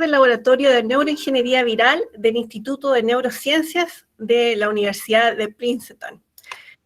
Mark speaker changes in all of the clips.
Speaker 1: del Laboratorio de Neuroingeniería Viral del Instituto de Neurociencias de la Universidad de Princeton.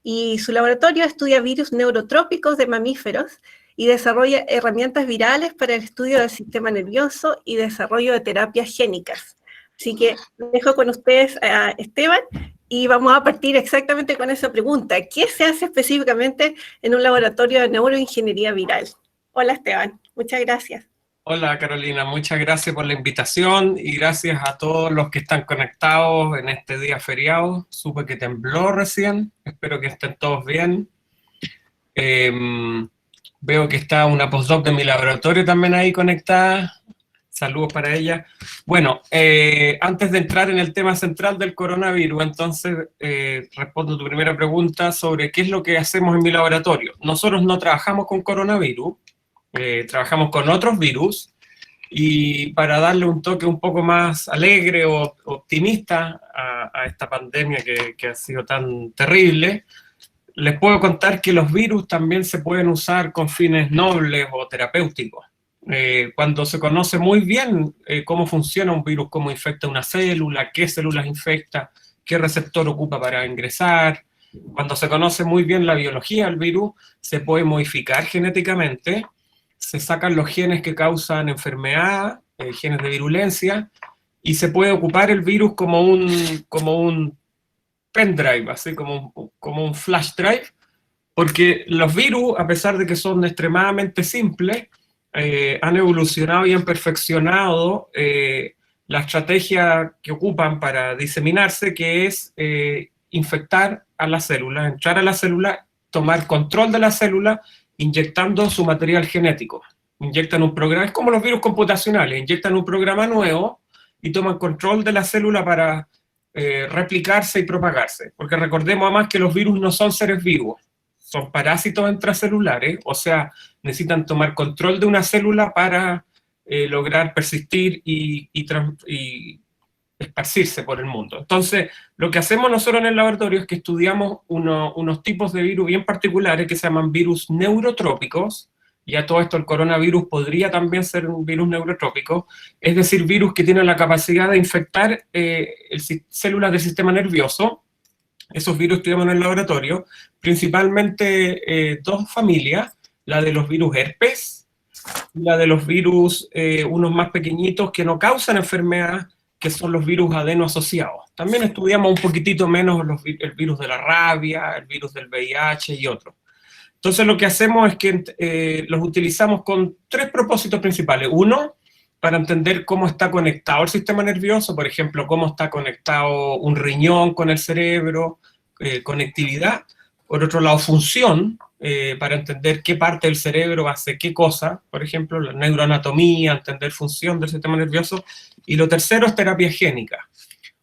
Speaker 1: Y su laboratorio estudia virus neurotrópicos de mamíferos y desarrolla herramientas virales para el estudio del sistema nervioso y desarrollo de terapias génicas. Así que dejo con ustedes a Esteban y vamos a partir exactamente con esa pregunta. ¿Qué se hace específicamente en un laboratorio de neuroingeniería viral? Hola Esteban, muchas gracias.
Speaker 2: Hola Carolina, muchas gracias por la invitación y gracias a todos los que están conectados en este día feriado. Supe que tembló recién, espero que estén todos bien. Veo que está una postdoc de mi laboratorio también ahí conectada. Saludos para ella. Bueno, antes de entrar en el tema central del coronavirus, entonces respondo tu primera pregunta sobre qué es lo que hacemos en mi laboratorio. Nosotros no trabajamos con coronavirus, trabajamos con otros virus, y para darle un toque un poco más alegre o optimista a esta pandemia que ha sido tan terrible, les puedo contar que los virus también se pueden usar con fines nobles o terapéuticos. Cuando se conoce muy bien cómo funciona un virus, cómo infecta una célula, qué células infecta, qué receptor ocupa para ingresar, cuando se conoce muy bien la biología del virus, se puede modificar genéticamente, se sacan los genes que causan enfermedad, genes de virulencia, y se puede ocupar el virus como un pendrive, así como un flash drive, porque los virus, a pesar de que son extremadamente simples, han evolucionado y han perfeccionado la estrategia que ocupan para diseminarse, que es infectar a la célula, entrar a la célula, tomar control de la célula, inyectando su material genético. Inyectan un programa, es como los virus computacionales, inyectan un programa nuevo y toman control de la célula para replicarse y propagarse. Porque recordemos además que los virus no son seres vivos, son parásitos intracelulares, o sea, necesitan tomar control de una célula para lograr persistir y esparcirse por el mundo. Entonces, lo que hacemos nosotros en el laboratorio es que estudiamos unos tipos de virus bien particulares que se llaman virus neurotrópicos. Ya todo esto, el coronavirus podría también ser un virus neurotrópico, es decir, virus que tienen la capacidad de infectar células del sistema nervioso. Esos virus estudiamos en el laboratorio, principalmente dos familias, la de los virus herpes, y la de los virus, unos más pequeñitos que no causan enfermedad, que son los virus adeno-asociados. También estudiamos un poquitito menos el virus de la rabia, el virus del VIH y otros. Entonces lo que hacemos es que los utilizamos con tres propósitos principales. Uno, para entender cómo está conectado el sistema nervioso, por ejemplo, cómo está conectado un riñón con el cerebro, conectividad. Por otro lado, función, para entender qué parte del cerebro hace qué cosa, por ejemplo, la neuroanatomía, entender función del sistema nervioso. Y lo tercero es terapia génica.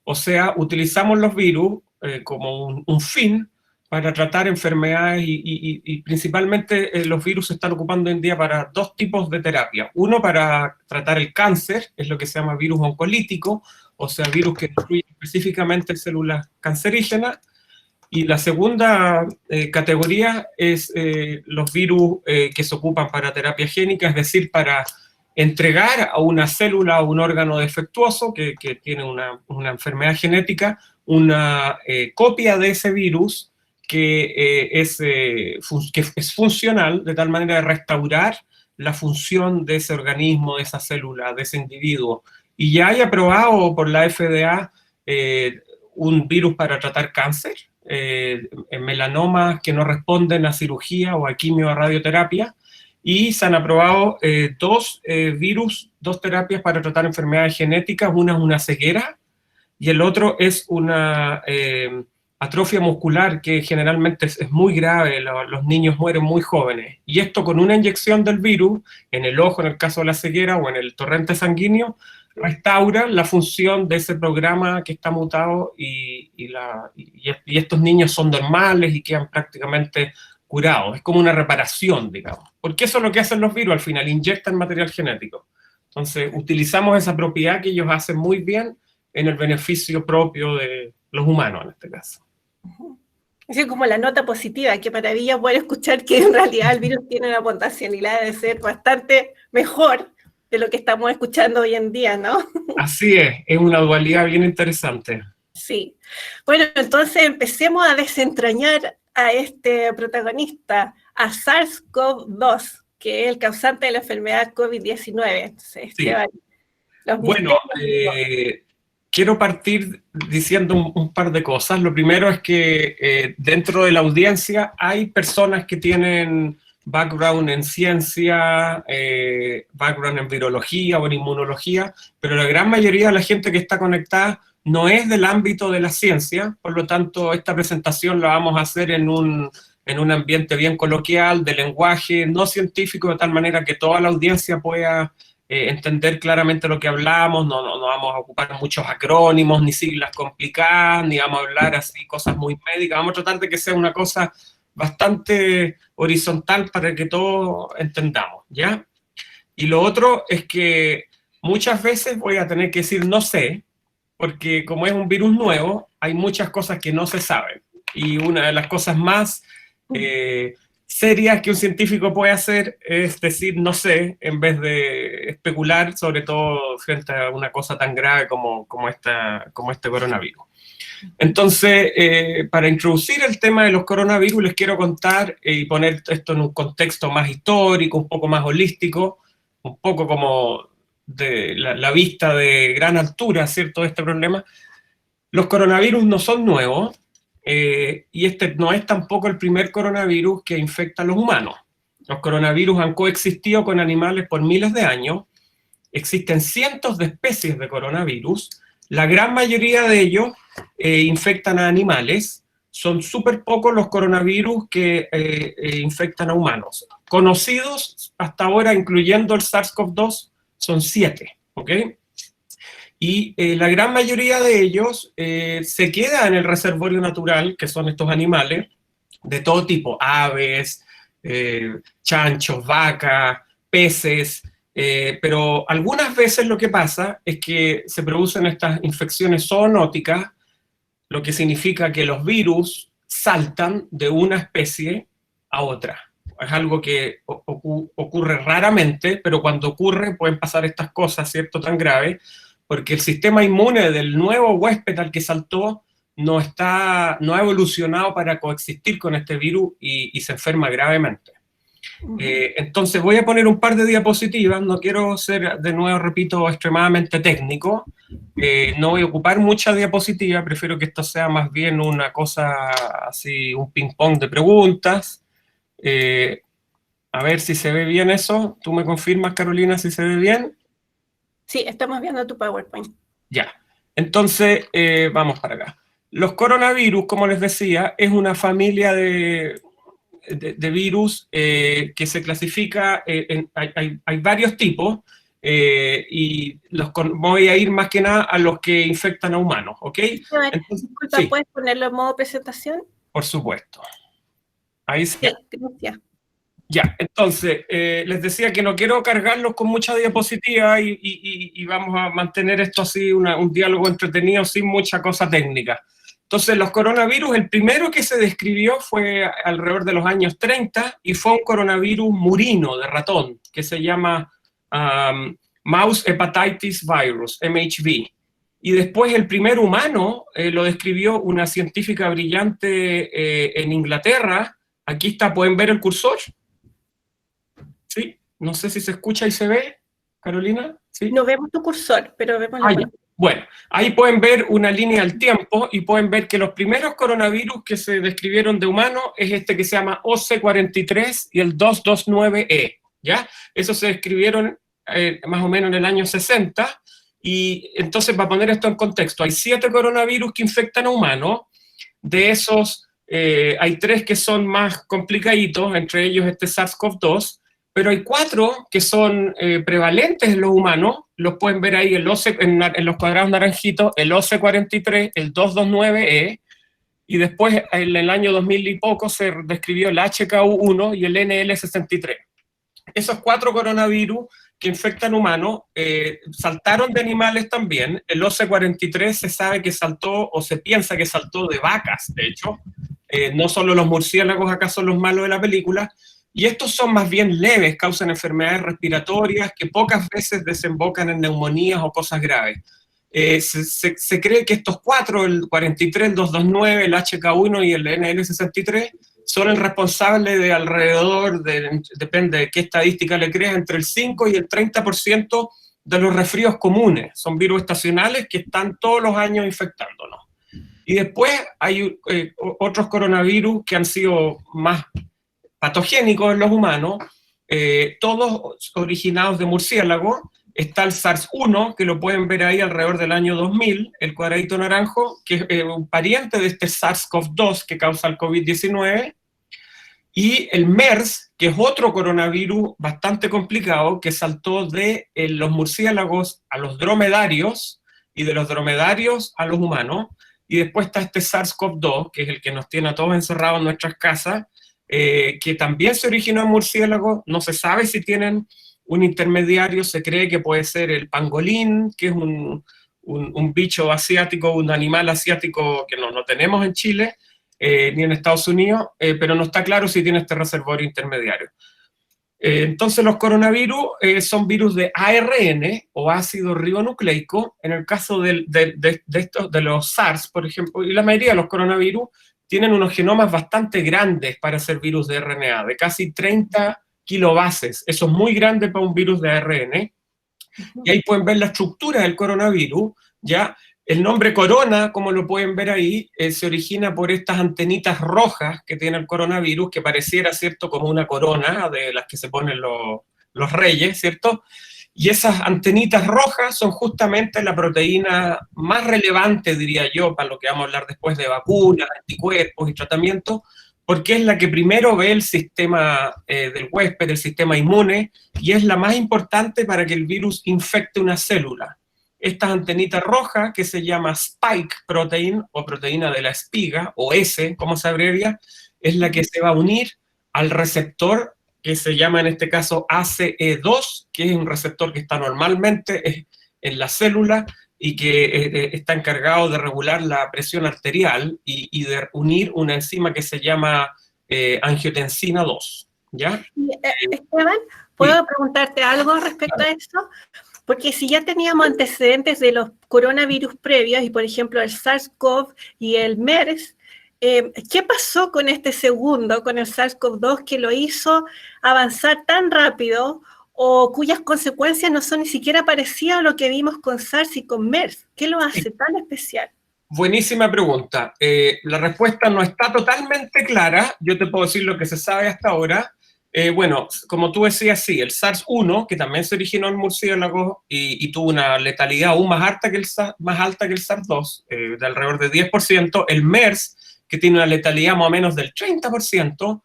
Speaker 2: O sea, utilizamos los virus como un fin para tratar enfermedades y principalmente los virus se están ocupando hoy en día para dos tipos de terapia. Uno para tratar el cáncer, es lo que se llama virus oncolítico, o sea, virus que destruyen específicamente células cancerígenas. Y la segunda categoría es los virus que se ocupan para terapia génica, es decir, para entregar a una célula o un órgano defectuoso que tiene una enfermedad genética, una copia de ese virus que es funcional, de tal manera de restaurar la función de ese organismo, de esa célula, de ese individuo. Y ya hay aprobado por la FDA un virus para tratar cáncer, en melanomas que no responden a cirugía o a quimio o a radioterapia, y se han aprobado dos terapias para tratar enfermedades genéticas. Una es una ceguera y el otro es una atrofia muscular que generalmente es muy grave, los niños mueren muy jóvenes. Y esto con una inyección del virus en el ojo, en el caso de la ceguera, o en el torrente sanguíneo, restaura la función de ese programa que está mutado y estos niños son normales y quedan prácticamente curados. Es como una reparación, digamos. Porque eso es lo que hacen los virus al final, inyectan material genético. Entonces, utilizamos esa propiedad que ellos hacen muy bien en el beneficio propio de los humanos, en este caso.
Speaker 1: Es como la nota positiva, qué maravilla poder escuchar que en realidad el virus tiene una potencialidad de ser bastante mejor de lo que estamos escuchando hoy en día, ¿no?
Speaker 2: Así es una dualidad bien interesante.
Speaker 1: Sí. Bueno, entonces empecemos a desentrañar a este protagonista, a SARS-CoV-2, que es el causante de la enfermedad COVID-19.
Speaker 2: Sí.
Speaker 1: Esteban,
Speaker 2: bueno, quiero partir diciendo un par de cosas. Lo primero es que dentro de la audiencia hay personas que tienen background en ciencia, background en virología o en inmunología, pero la gran mayoría de la gente que está conectada no es del ámbito de la ciencia, por lo tanto esta presentación la vamos a hacer en un ambiente bien coloquial, de lenguaje no científico, de tal manera que toda la audiencia pueda entender claramente lo que hablamos. No vamos a ocupar muchos acrónimos, ni siglas complicadas, ni vamos a hablar así cosas muy médicas. Vamos a tratar de que sea una cosa bastante horizontal para que todos entendamos, ¿ya? Y lo otro es que muchas veces voy a tener que decir no sé, porque como es un virus nuevo, hay muchas cosas que no se saben. Y una de las cosas más serias que un científico puede hacer es decir no sé, en vez de especular, sobre todo frente a una cosa tan grave como este coronavirus. Entonces, para introducir el tema de los coronavirus, les quiero contar y poner esto en un contexto más histórico, un poco más holístico, un poco como de la vista de gran altura, ¿cierto?, de este problema. Los coronavirus no son nuevos, y este no es tampoco el primer coronavirus que infecta a los humanos. Los coronavirus han coexistido con animales por miles de años. Existen cientos de especies de coronavirus. La gran mayoría de ellos infectan a animales. Son súper pocos los coronavirus que infectan a humanos. Conocidos hasta ahora, incluyendo el SARS-CoV-2, son 7, ¿ok? Y la gran mayoría de ellos se queda en el reservorio natural, que son estos animales de todo tipo, aves, chanchos, vacas, peces, pero algunas veces lo que pasa es que se producen estas infecciones zoonóticas, lo que significa que los virus saltan de una especie a otra. Es algo que ocurre raramente, pero cuando ocurre pueden pasar estas cosas, ¿cierto?, tan graves, porque el sistema inmune del nuevo huésped al que saltó no ha evolucionado para coexistir con este virus y se enferma gravemente. Entonces voy a poner un par de diapositivas, no quiero ser, de nuevo repito, extremadamente técnico, no voy a ocupar muchas diapositivas, prefiero que esto sea más bien una cosa así, un ping-pong de preguntas. A ver si se ve bien eso. ¿Tú me confirmas, Carolina, si se ve bien?
Speaker 1: Sí, estamos viendo tu PowerPoint.
Speaker 2: Ya, entonces vamos para acá. Los coronavirus, como les decía, es una familia de virus que se clasifica, hay varios tipos, y voy a ir más que nada a los que infectan a humanos, ¿ok?
Speaker 1: Entonces, disculpa, sí. ¿Puedes ponerlo en modo presentación?
Speaker 2: Por supuesto. Ahí sí.
Speaker 1: Gracias.
Speaker 2: Ya, entonces, les decía que no quiero cargarlos con mucha diapositiva y vamos a mantener esto así, un diálogo entretenido sin mucha cosa técnica. Entonces, los coronavirus, el primero que se describió fue alrededor de los años 30 y fue un coronavirus murino de ratón, que se llama Mouse Hepatitis Virus, MHV. Y después el primer humano lo describió una científica brillante en Inglaterra. Aquí está, ¿pueden ver el cursor? ¿Sí? No sé si se escucha y se ve, Carolina. ¿Sí?
Speaker 1: No vemos tu cursor, pero vemos la pantalla.
Speaker 2: Bueno, ahí pueden ver una línea al tiempo y pueden ver que los primeros coronavirus que se describieron de humanos es este que se llama OC43 y el 229E, ¿ya? Esos se describieron más o menos en el año 60, y entonces, para poner esto en contexto, hay 7 coronavirus que infectan a humanos. De esos hay 3 que son más complicaditos, entre ellos este SARS-CoV-2, pero hay 4 que son prevalentes en los humanos. Los pueden ver ahí en los cuadrados naranjitos, el OC43, el 229E, y después en el año 2000 y poco se describió el HKU1 y el NL63. Esos 4 coronavirus que infectan humanos saltaron de animales también. El OC43 se sabe que saltó, o se piensa que saltó de vacas, de hecho. No solo los murciélagos acá son los malos de la película, y estos son más bien leves, causan enfermedades respiratorias que pocas veces desembocan en neumonías o cosas graves. Se cree que estos cuatro, el 43, el 229, el HK1 y el NL63, son el responsable de alrededor, depende de qué estadística le creas, entre el 5 y el 30% de los resfríos comunes. Son virus estacionales que están todos los años infectándonos. Y después hay otros coronavirus que han sido más patogénicos en los humanos, todos originados de murciélago. Está el SARS-1, que lo pueden ver ahí alrededor del año 2000, el cuadradito naranjo, que es un pariente de este SARS-CoV-2 que causa el COVID-19, y el MERS, que es otro coronavirus bastante complicado, que saltó de los murciélagos a los dromedarios, y de los dromedarios a los humanos, y después está este SARS-CoV-2, que es el que nos tiene a todos encerrados en nuestras casas, que también se originó en murciélagos. No se sabe si tienen un intermediario, se cree que puede ser el pangolín, que es un bicho asiático, un animal asiático que no tenemos en Chile, ni en Estados Unidos, pero no está claro si tiene este reservorio intermediario. Entonces los coronavirus son virus de ARN o ácido ribonucleico. En el caso de los SARS, por ejemplo, y la mayoría de los coronavirus tienen unos genomas bastante grandes para ser virus de RNA, de casi 30 kilobases. Eso es muy grande para un virus de ARN. Y ahí pueden ver la estructura del coronavirus, ¿ya? El nombre corona, como lo pueden ver ahí, se origina por estas antenitas rojas que tiene el coronavirus, que pareciera, ¿cierto?, como una corona de las que se ponen los reyes, ¿cierto? Y esas antenitas rojas son justamente la proteína más relevante, diría yo, para lo que vamos a hablar después de vacunas, anticuerpos y tratamientos, porque es la que primero ve el sistema del huésped, el sistema inmune, y es la más importante para que el virus infecte una célula. Estas antenitas rojas, que se llama spike protein, o proteína de la espiga, o S, como se abrevia, es la que se va a unir al receptor que se llama en este caso ACE2, que es un receptor que está normalmente en la célula y que está encargado de regular la presión arterial y de unir una enzima que se llama angiotensina 2. ¿Ya?
Speaker 1: Esteban, ¿puedo preguntarte algo respecto a esto? Porque si ya teníamos antecedentes de los coronavirus previos, y por ejemplo el SARS-CoV y el MERS, ¿qué pasó con este segundo, con el SARS-CoV-2, que lo hizo avanzar tan rápido o cuyas consecuencias no son ni siquiera parecidas a lo que vimos con SARS y con MERS? ¿Qué lo hace tan especial?
Speaker 2: Buenísima pregunta. La respuesta no está totalmente clara. Yo te puedo decir lo que se sabe hasta ahora. Bueno, como tú decías, sí, el SARS-1, que también se originó en murciélagos y tuvo una letalidad aún más alta que el SARS-2, de alrededor de 10%. El MERS, que tiene una letalidad más o menos del 30%,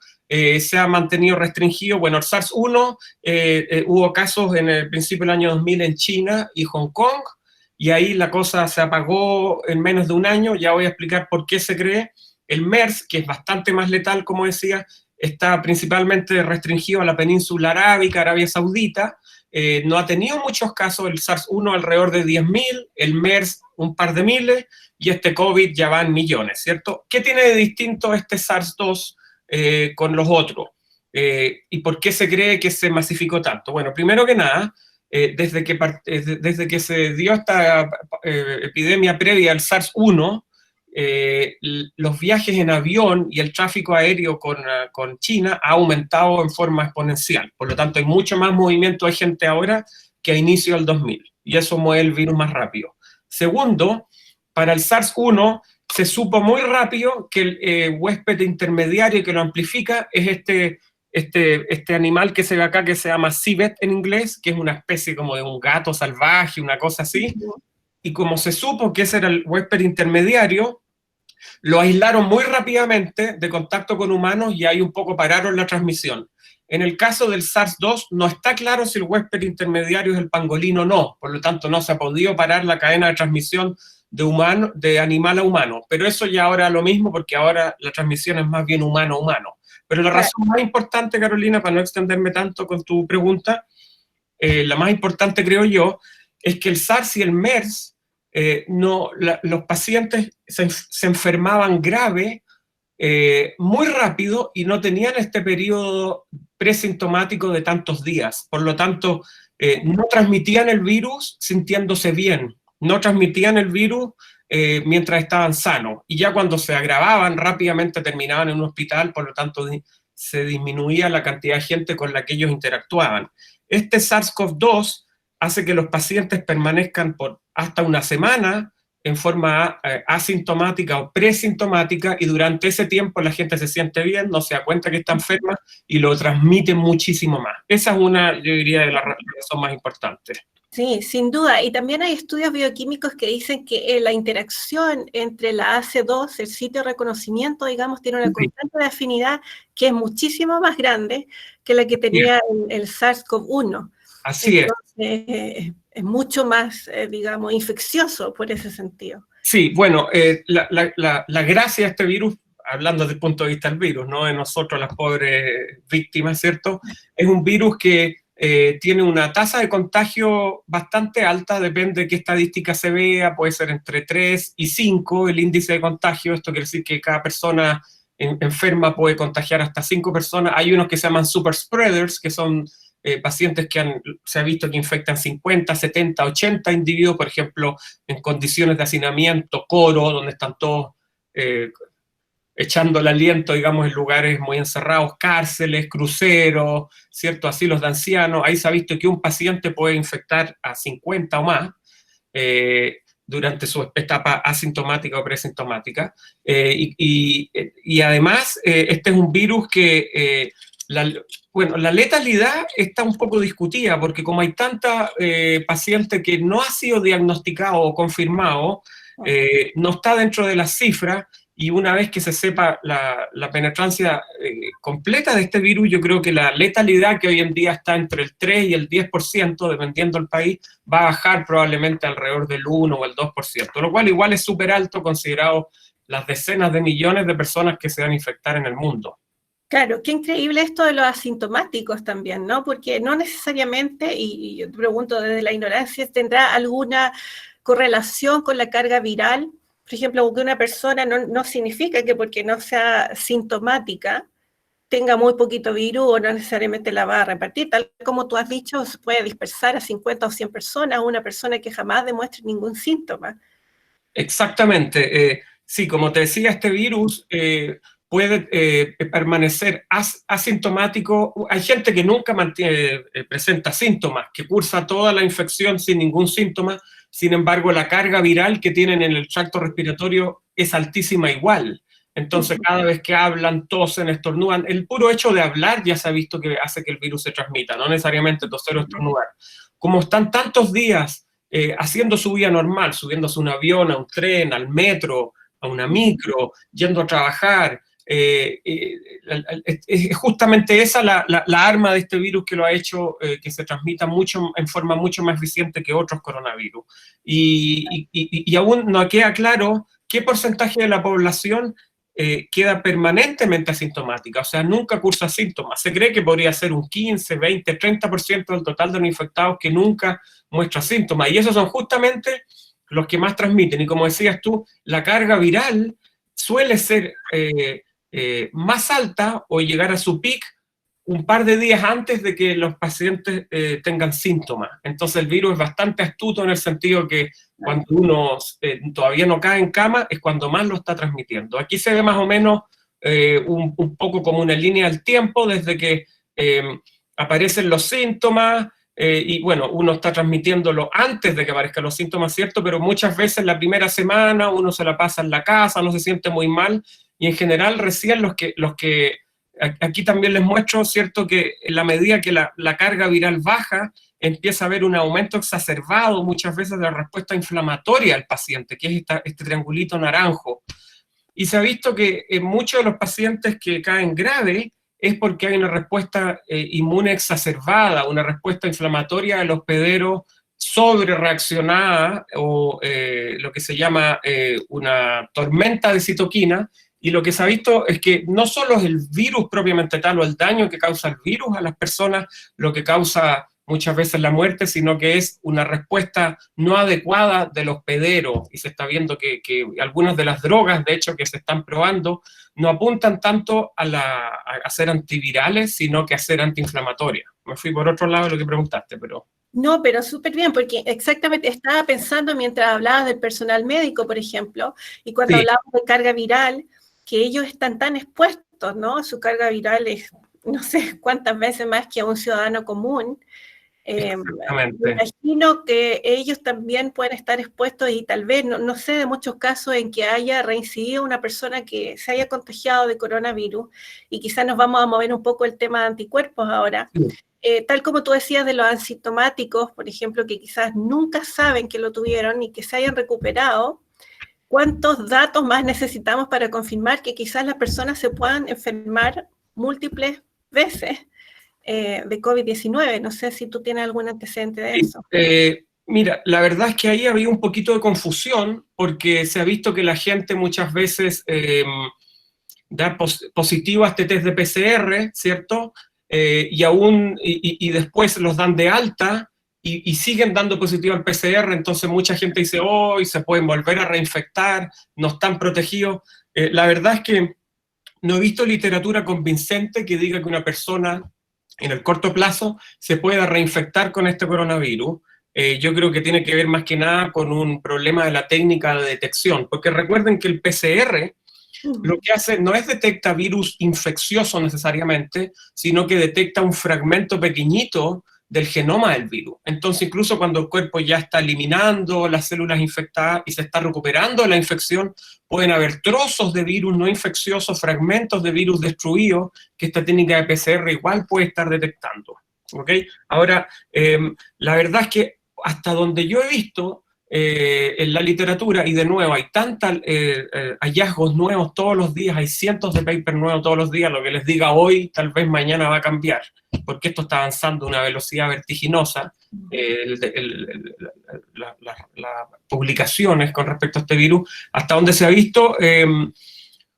Speaker 2: se ha mantenido restringido. Bueno, el SARS-1, hubo casos en el principio del año 2000 en China y Hong Kong, y ahí la cosa se apagó en menos de un año. Ya voy a explicar por qué se cree. El MERS, que es bastante más letal, como decía, está principalmente restringido a la península arábica, Arabia Saudita. No ha tenido muchos casos, el SARS-1 alrededor de 10.000, el MERS un par de miles, y este COVID ya va en millones, ¿cierto? ¿Qué tiene de distinto este SARS-2 con los otros? ¿Y por qué se cree que se masificó tanto? Bueno, primero que nada, desde que se dio esta epidemia previa al SARS-1, los viajes en avión y el tráfico aéreo con China ha aumentado en forma exponencial. Por lo tanto, hay mucho más movimiento de gente ahora que a inicio del 2000, y eso mueve el virus más rápido. Segundo, para el SARS-1 se supo muy rápido que el huésped intermediario que lo amplifica es este animal que se ve acá, que se llama civet en inglés, que es una especie como de un gato salvaje, una cosa así. Y como se supo que ese era el huésped intermediario, lo aislaron muy rápidamente de contacto con humanos y ahí un poco pararon la transmisión. En el caso del SARS-2 no está claro si el huésped intermediario es el pangolín o no, por lo tanto no se ha podido parar la cadena de transmisión de animal a humano, pero eso ya ahora es lo mismo, porque ahora la transmisión es más bien humano a humano. Pero la razón más importante, Carolina, para no extenderme tanto con tu pregunta, la más importante, creo yo, es que el SARS y el MERS, los pacientes se enfermaban grave muy rápido y no tenían este periodo presintomático de tantos días. Por lo tanto, no transmitían el virus sintiéndose bien, no transmitían el virus mientras estaban sanos. Y ya cuando se agravaban, rápidamente terminaban en un hospital, por lo tanto se disminuía la cantidad de gente con la que ellos interactuaban. Este SARS-CoV-2 hace que los pacientes permanezcan por hasta una semana en forma asintomática o presintomática, y durante ese tiempo la gente se siente bien, no se da cuenta que está enferma y lo transmite muchísimo más. Esa es una, yo diría, de las razones más importantes.
Speaker 1: Sí, sin duda. Y también hay estudios bioquímicos que dicen que la interacción entre la AC2, el sitio de reconocimiento, digamos, tiene una constante de afinidad que es muchísimo más grande que la que tenía el SARS-CoV-1.
Speaker 2: Así
Speaker 1: Entonces, es mucho más, digamos, infeccioso por ese sentido.
Speaker 2: Sí, bueno, la gracia de este virus, hablando desde el punto de vista del virus, no de nosotros las pobres víctimas, ¿cierto? Es un virus que tiene una tasa de contagio bastante alta, depende de qué estadística se vea, puede ser entre 3 y 5 el índice de contagio. Esto quiere decir que cada persona enferma puede contagiar hasta 5 personas. Hay unos que se llaman super spreaders, que son pacientes que se ha visto que infectan 50, 70, 80 individuos, por ejemplo, en condiciones de hacinamiento, coro, donde están todos echando el aliento, digamos, en lugares muy encerrados, cárceles, cruceros, ¿cierto? Asilos de ancianos. Ahí se ha visto que un paciente puede infectar a 50 o más durante su etapa asintomática o presintomática. Y además, este es un virus que... la letalidad está un poco discutida, porque como hay tanta paciente que no ha sido diagnosticado o confirmado, no está dentro de las cifras, y una vez que se sepa la penetrancia completa de este virus, yo creo que la letalidad, que hoy en día está entre el 3 y el 10%, dependiendo del país, va a bajar probablemente alrededor del 1 o el 2%, lo cual igual es súper alto considerado las decenas de millones de personas que se van a infectar en el mundo.
Speaker 1: Claro, qué increíble esto de los asintomáticos también, ¿no? Porque no necesariamente, y yo te pregunto desde la ignorancia, ¿tendrá alguna correlación con la carga viral? Por ejemplo, que una persona no significa que porque no sea sintomática tenga muy poquito virus o no necesariamente la va a repartir. Tal como tú has dicho, se puede dispersar a 50 o 100 personas, una persona que jamás demuestre ningún síntoma.
Speaker 2: Exactamente. Sí, como te decía, este virus puede permanecer asintomático. Hay gente que nunca presenta síntomas, que cursa toda la infección sin ningún síntoma. Sin embargo, la carga viral que tienen en el tracto respiratorio es altísima igual. Entonces, cada vez que hablan, tosen, estornudan, el puro hecho de hablar ya se ha visto que hace que el virus se transmita, no necesariamente toser o estornudar. Como están tantos días haciendo su vida normal, subiéndose a un avión, a un tren, al metro, a una micro, yendo a trabajar, es justamente esa la arma de este virus que lo ha hecho que se transmita en forma mucho más eficiente que otros coronavirus. Y aún no queda claro qué porcentaje de la población queda permanentemente asintomática, o sea, nunca cursa síntomas. Se cree que podría ser un 15, 20, 30% del total de los infectados que nunca muestra síntomas, y esos son justamente los que más transmiten. Y como decías tú, la carga viral suele ser más alta o llegar a su pic un par de días antes de que los pacientes tengan síntomas. Entonces el virus es bastante astuto en el sentido que cuando uno todavía no cae en cama es cuando más lo está transmitiendo. Aquí se ve más o menos un poco como una línea del tiempo desde que aparecen los síntomas, y bueno, uno está transmitiéndolo antes de que aparezcan los síntomas, ¿cierto? Pero muchas veces la primera semana uno se la pasa en la casa, no se siente muy mal, y en general recién los que aquí también les muestro, ¿cierto?, que en la medida que la carga viral baja, empieza a haber un aumento exacerbado muchas veces de la respuesta inflamatoria al paciente, que es este triangulito naranjo. Y se ha visto que en muchos de los pacientes que caen grave es porque hay una respuesta inmune exacerbada, una respuesta inflamatoria de los hospederos sobre reaccionada, o lo que se llama una tormenta de citoquina. Y lo que se ha visto es que no solo es el virus propiamente tal o el daño que causa el virus a las personas lo que causa muchas veces la muerte, sino que es una respuesta no adecuada del hospedero, y se está viendo que algunas de las drogas, de hecho, que se están probando, no apuntan tanto a ser antivirales, sino que a ser antiinflamatorias. Me fui por otro lado de lo que preguntaste, pero...
Speaker 1: No, pero súper bien, porque exactamente estaba pensando mientras hablabas del personal médico, por ejemplo, y cuando
Speaker 2: Sí.
Speaker 1: hablamos de carga viral, que ellos están tan expuestos, ¿no? Su carga viral es no sé cuántas veces más que a un ciudadano común. Me imagino que ellos también pueden estar expuestos y tal vez, no sé de muchos casos en que haya reincidido una persona que se haya contagiado de coronavirus, y quizás nos vamos a mover un poco el tema de anticuerpos ahora.
Speaker 2: Sí.
Speaker 1: Tal como tú decías de los asintomáticos, por ejemplo, que quizás nunca saben que lo tuvieron y que se hayan recuperado, ¿cuántos datos más necesitamos para confirmar que quizás las personas se puedan enfermar múltiples veces de COVID-19? No sé si tú tienes algún antecedente de eso.
Speaker 2: Mira, la verdad es que ahí había un poquito de confusión, porque se ha visto que la gente muchas veces da positivo a este test de PCR, ¿cierto? Y después los dan de alta y siguen dando positivo al PCR, entonces mucha gente dice, y se pueden volver a reinfectar, no están protegidos. La verdad es que no he visto literatura convincente que diga que una persona en el corto plazo se pueda reinfectar con este coronavirus. Yo creo que tiene que ver más que nada con un problema de la técnica de detección, porque recuerden que el PCR lo que hace no es detecta virus infeccioso necesariamente, sino que detecta un fragmento pequeñito del genoma del virus. Entonces, incluso cuando el cuerpo ya está eliminando las células infectadas y se está recuperando de la infección, pueden haber trozos de virus no infecciosos, fragmentos de virus destruidos, que esta técnica de PCR igual puede estar detectando. ¿Ok? Ahora, la verdad es que hasta donde yo he visto, en la literatura, y de nuevo hay tantos hallazgos nuevos todos los días, hay cientos de papers nuevos todos los días, lo que les diga hoy tal vez mañana va a cambiar, porque esto está avanzando a una velocidad vertiginosa. Las publicaciones con respecto a este virus, hasta donde se ha visto,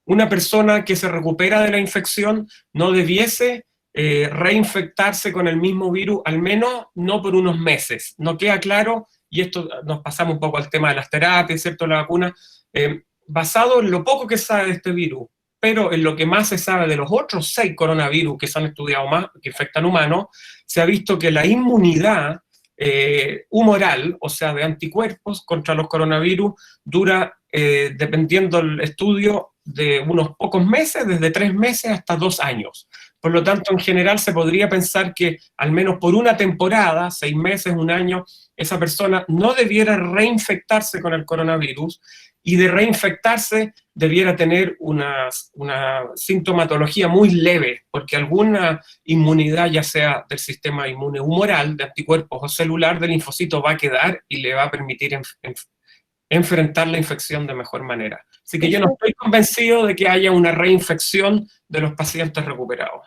Speaker 2: una persona que se recupera de la infección no debiese reinfectarse con el mismo virus, al menos no por unos meses. No queda claro, y esto nos pasamos un poco al tema de las terapias, ¿cierto?, la vacuna, basado en lo poco que sabe de este virus, pero en lo que más se sabe de los otros 6 coronavirus que se han estudiado más, que infectan humanos, se ha visto que la inmunidad humoral, o sea, de anticuerpos contra los coronavirus, dura, dependiendo del estudio, de unos pocos meses, desde 3 meses hasta 2 años. Por lo tanto, en general se podría pensar que al menos por una temporada, 6 meses, 1 año, esa persona no debiera reinfectarse con el coronavirus, y de reinfectarse debiera tener una sintomatología muy leve, porque alguna inmunidad, ya sea del sistema inmune humoral, de anticuerpos o celular, del linfocito va a quedar y le va a permitir enfrentar la infección de mejor manera. Así que yo no estoy convencido de que haya una reinfección de los pacientes recuperados.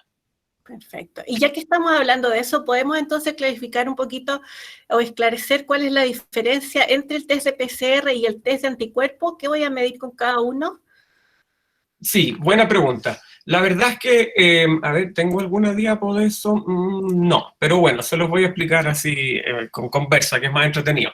Speaker 1: Perfecto. Y ya que estamos hablando de eso, ¿podemos entonces clarificar un poquito o esclarecer cuál es la diferencia entre el test de PCR y el test de anticuerpos? ¿Qué voy a medir con cada uno?
Speaker 2: Sí, buena pregunta. La verdad es que, a ver, ¿tengo alguna diapo de eso? No, pero bueno, se los voy a explicar así con conversa, que es más entretenido.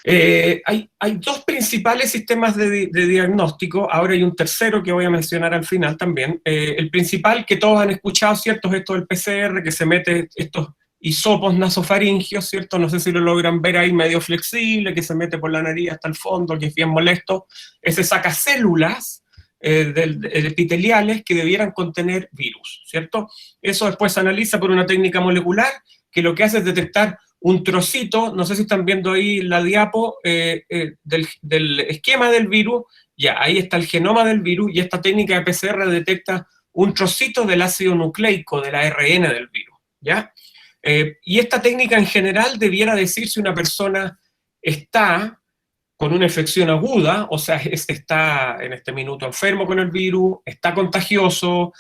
Speaker 2: Hay 2 principales sistemas de diagnóstico, ahora hay un tercero que voy a mencionar al final también. El principal que todos han escuchado, ¿cierto?, es esto del PCR, que se mete estos hisopos nasofaringios, ¿cierto? No sé si lo logran ver ahí, medio flexible, que se mete por la nariz hasta el fondo, que es bien molesto. Ese saca células epiteliales que debieran contener virus, ¿cierto? Eso después se analiza por una técnica molecular que lo que hace es detectar un trocito, no sé si están viendo ahí la diapo, del esquema del virus. Ya, ahí está el genoma del virus, y esta técnica de PCR detecta un trocito del ácido nucleico, del ARN del virus, ¿ya? Y esta técnica en general debiera decir si una persona está con una infección aguda, o sea, está en este minuto enfermo con el virus, está contagioso,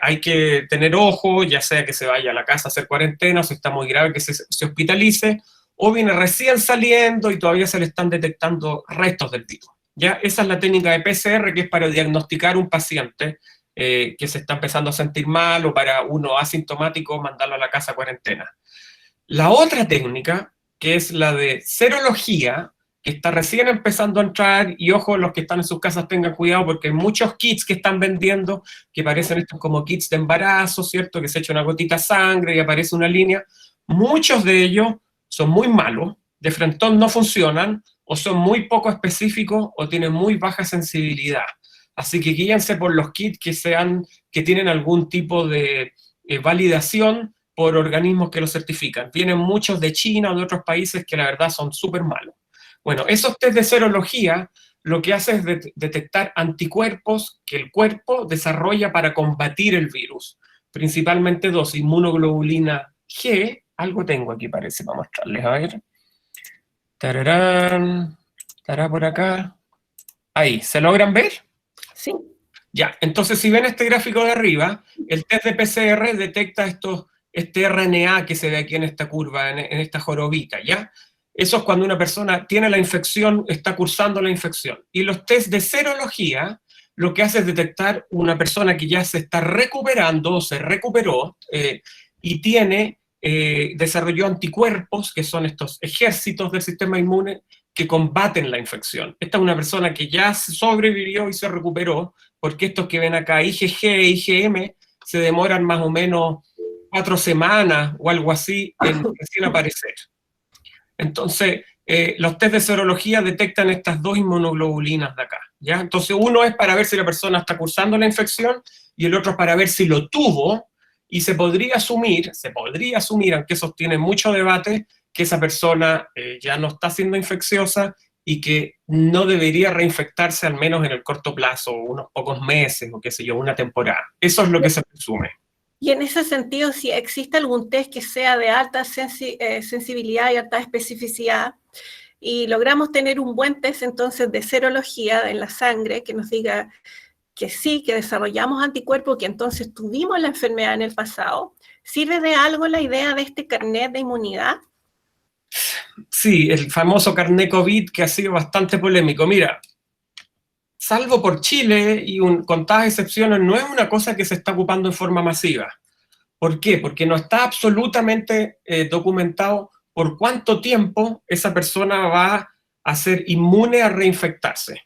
Speaker 2: hay que tener ojo, ya sea que se vaya a la casa a hacer cuarentena, o si está muy grave que se hospitalice, o viene recién saliendo y todavía se le están detectando restos del virus. ¿Ya? Esa es la técnica de PCR, que es para diagnosticar un paciente que se está empezando a sentir mal, o para uno asintomático mandarlo a la casa a cuarentena. La otra técnica, que es la de serología, que está recién empezando a entrar, y ojo, los que están en sus casas tengan cuidado porque hay muchos kits que están vendiendo que parecen estos como kits de embarazo, ¿cierto? Que se echa una gotita de sangre y aparece una línea. Muchos de ellos son muy malos, de frentón no funcionan, o son muy poco específicos o tienen muy baja sensibilidad. Así que guíense por los kits que tienen algún tipo de validación por organismos que lo certifican. Vienen muchos de China o de otros países que la verdad son súper malos. Bueno, esos test de serología lo que hace es detectar anticuerpos que el cuerpo desarrolla para combatir el virus. Principalmente dos, inmunoglobulina G, algo tengo aquí parece para mostrarles, a ver. Tararán, estará por acá. Ahí, ¿se logran ver?
Speaker 1: Sí.
Speaker 2: Ya, entonces si ven este gráfico de arriba, el test de PCR detecta este RNA que se ve aquí en esta curva, en esta jorobita, ¿ya? Eso es cuando una persona tiene la infección, está cursando la infección. Y los test de serología lo que hace es detectar una persona que ya se está recuperando, se recuperó, y desarrolló anticuerpos, que son estos ejércitos del sistema inmune que combaten la infección. Esta es una persona que ya sobrevivió y se recuperó, porque estos que ven acá, IgG e IgM, se demoran más o menos 4 semanas o algo así en recién aparecer. Entonces, los test de serología detectan estas dos inmunoglobulinas de acá, ¿ya? Entonces, uno es para ver si la persona está cursando la infección y el otro es para ver si lo tuvo, y se podría asumir, aunque eso tiene mucho debate, que esa persona ya no está siendo infecciosa y que no debería reinfectarse al menos en el corto plazo, unos pocos meses o qué sé yo, una temporada. Eso es lo que se presume.
Speaker 1: Y en ese sentido, si existe algún test que sea de alta sensibilidad y alta especificidad, y logramos tener un buen test entonces de serología en la sangre que nos diga que sí, que desarrollamos anticuerpos, que entonces tuvimos la enfermedad en el pasado, ¿sirve de algo la idea de este carnet de inmunidad?
Speaker 2: Sí, el famoso carnet COVID que ha sido bastante polémico. Mira, salvo por Chile y contadas excepciones, no es una cosa que se está ocupando en forma masiva. ¿Por qué? Porque no está absolutamente documentado por cuánto tiempo esa persona va a ser inmune a reinfectarse.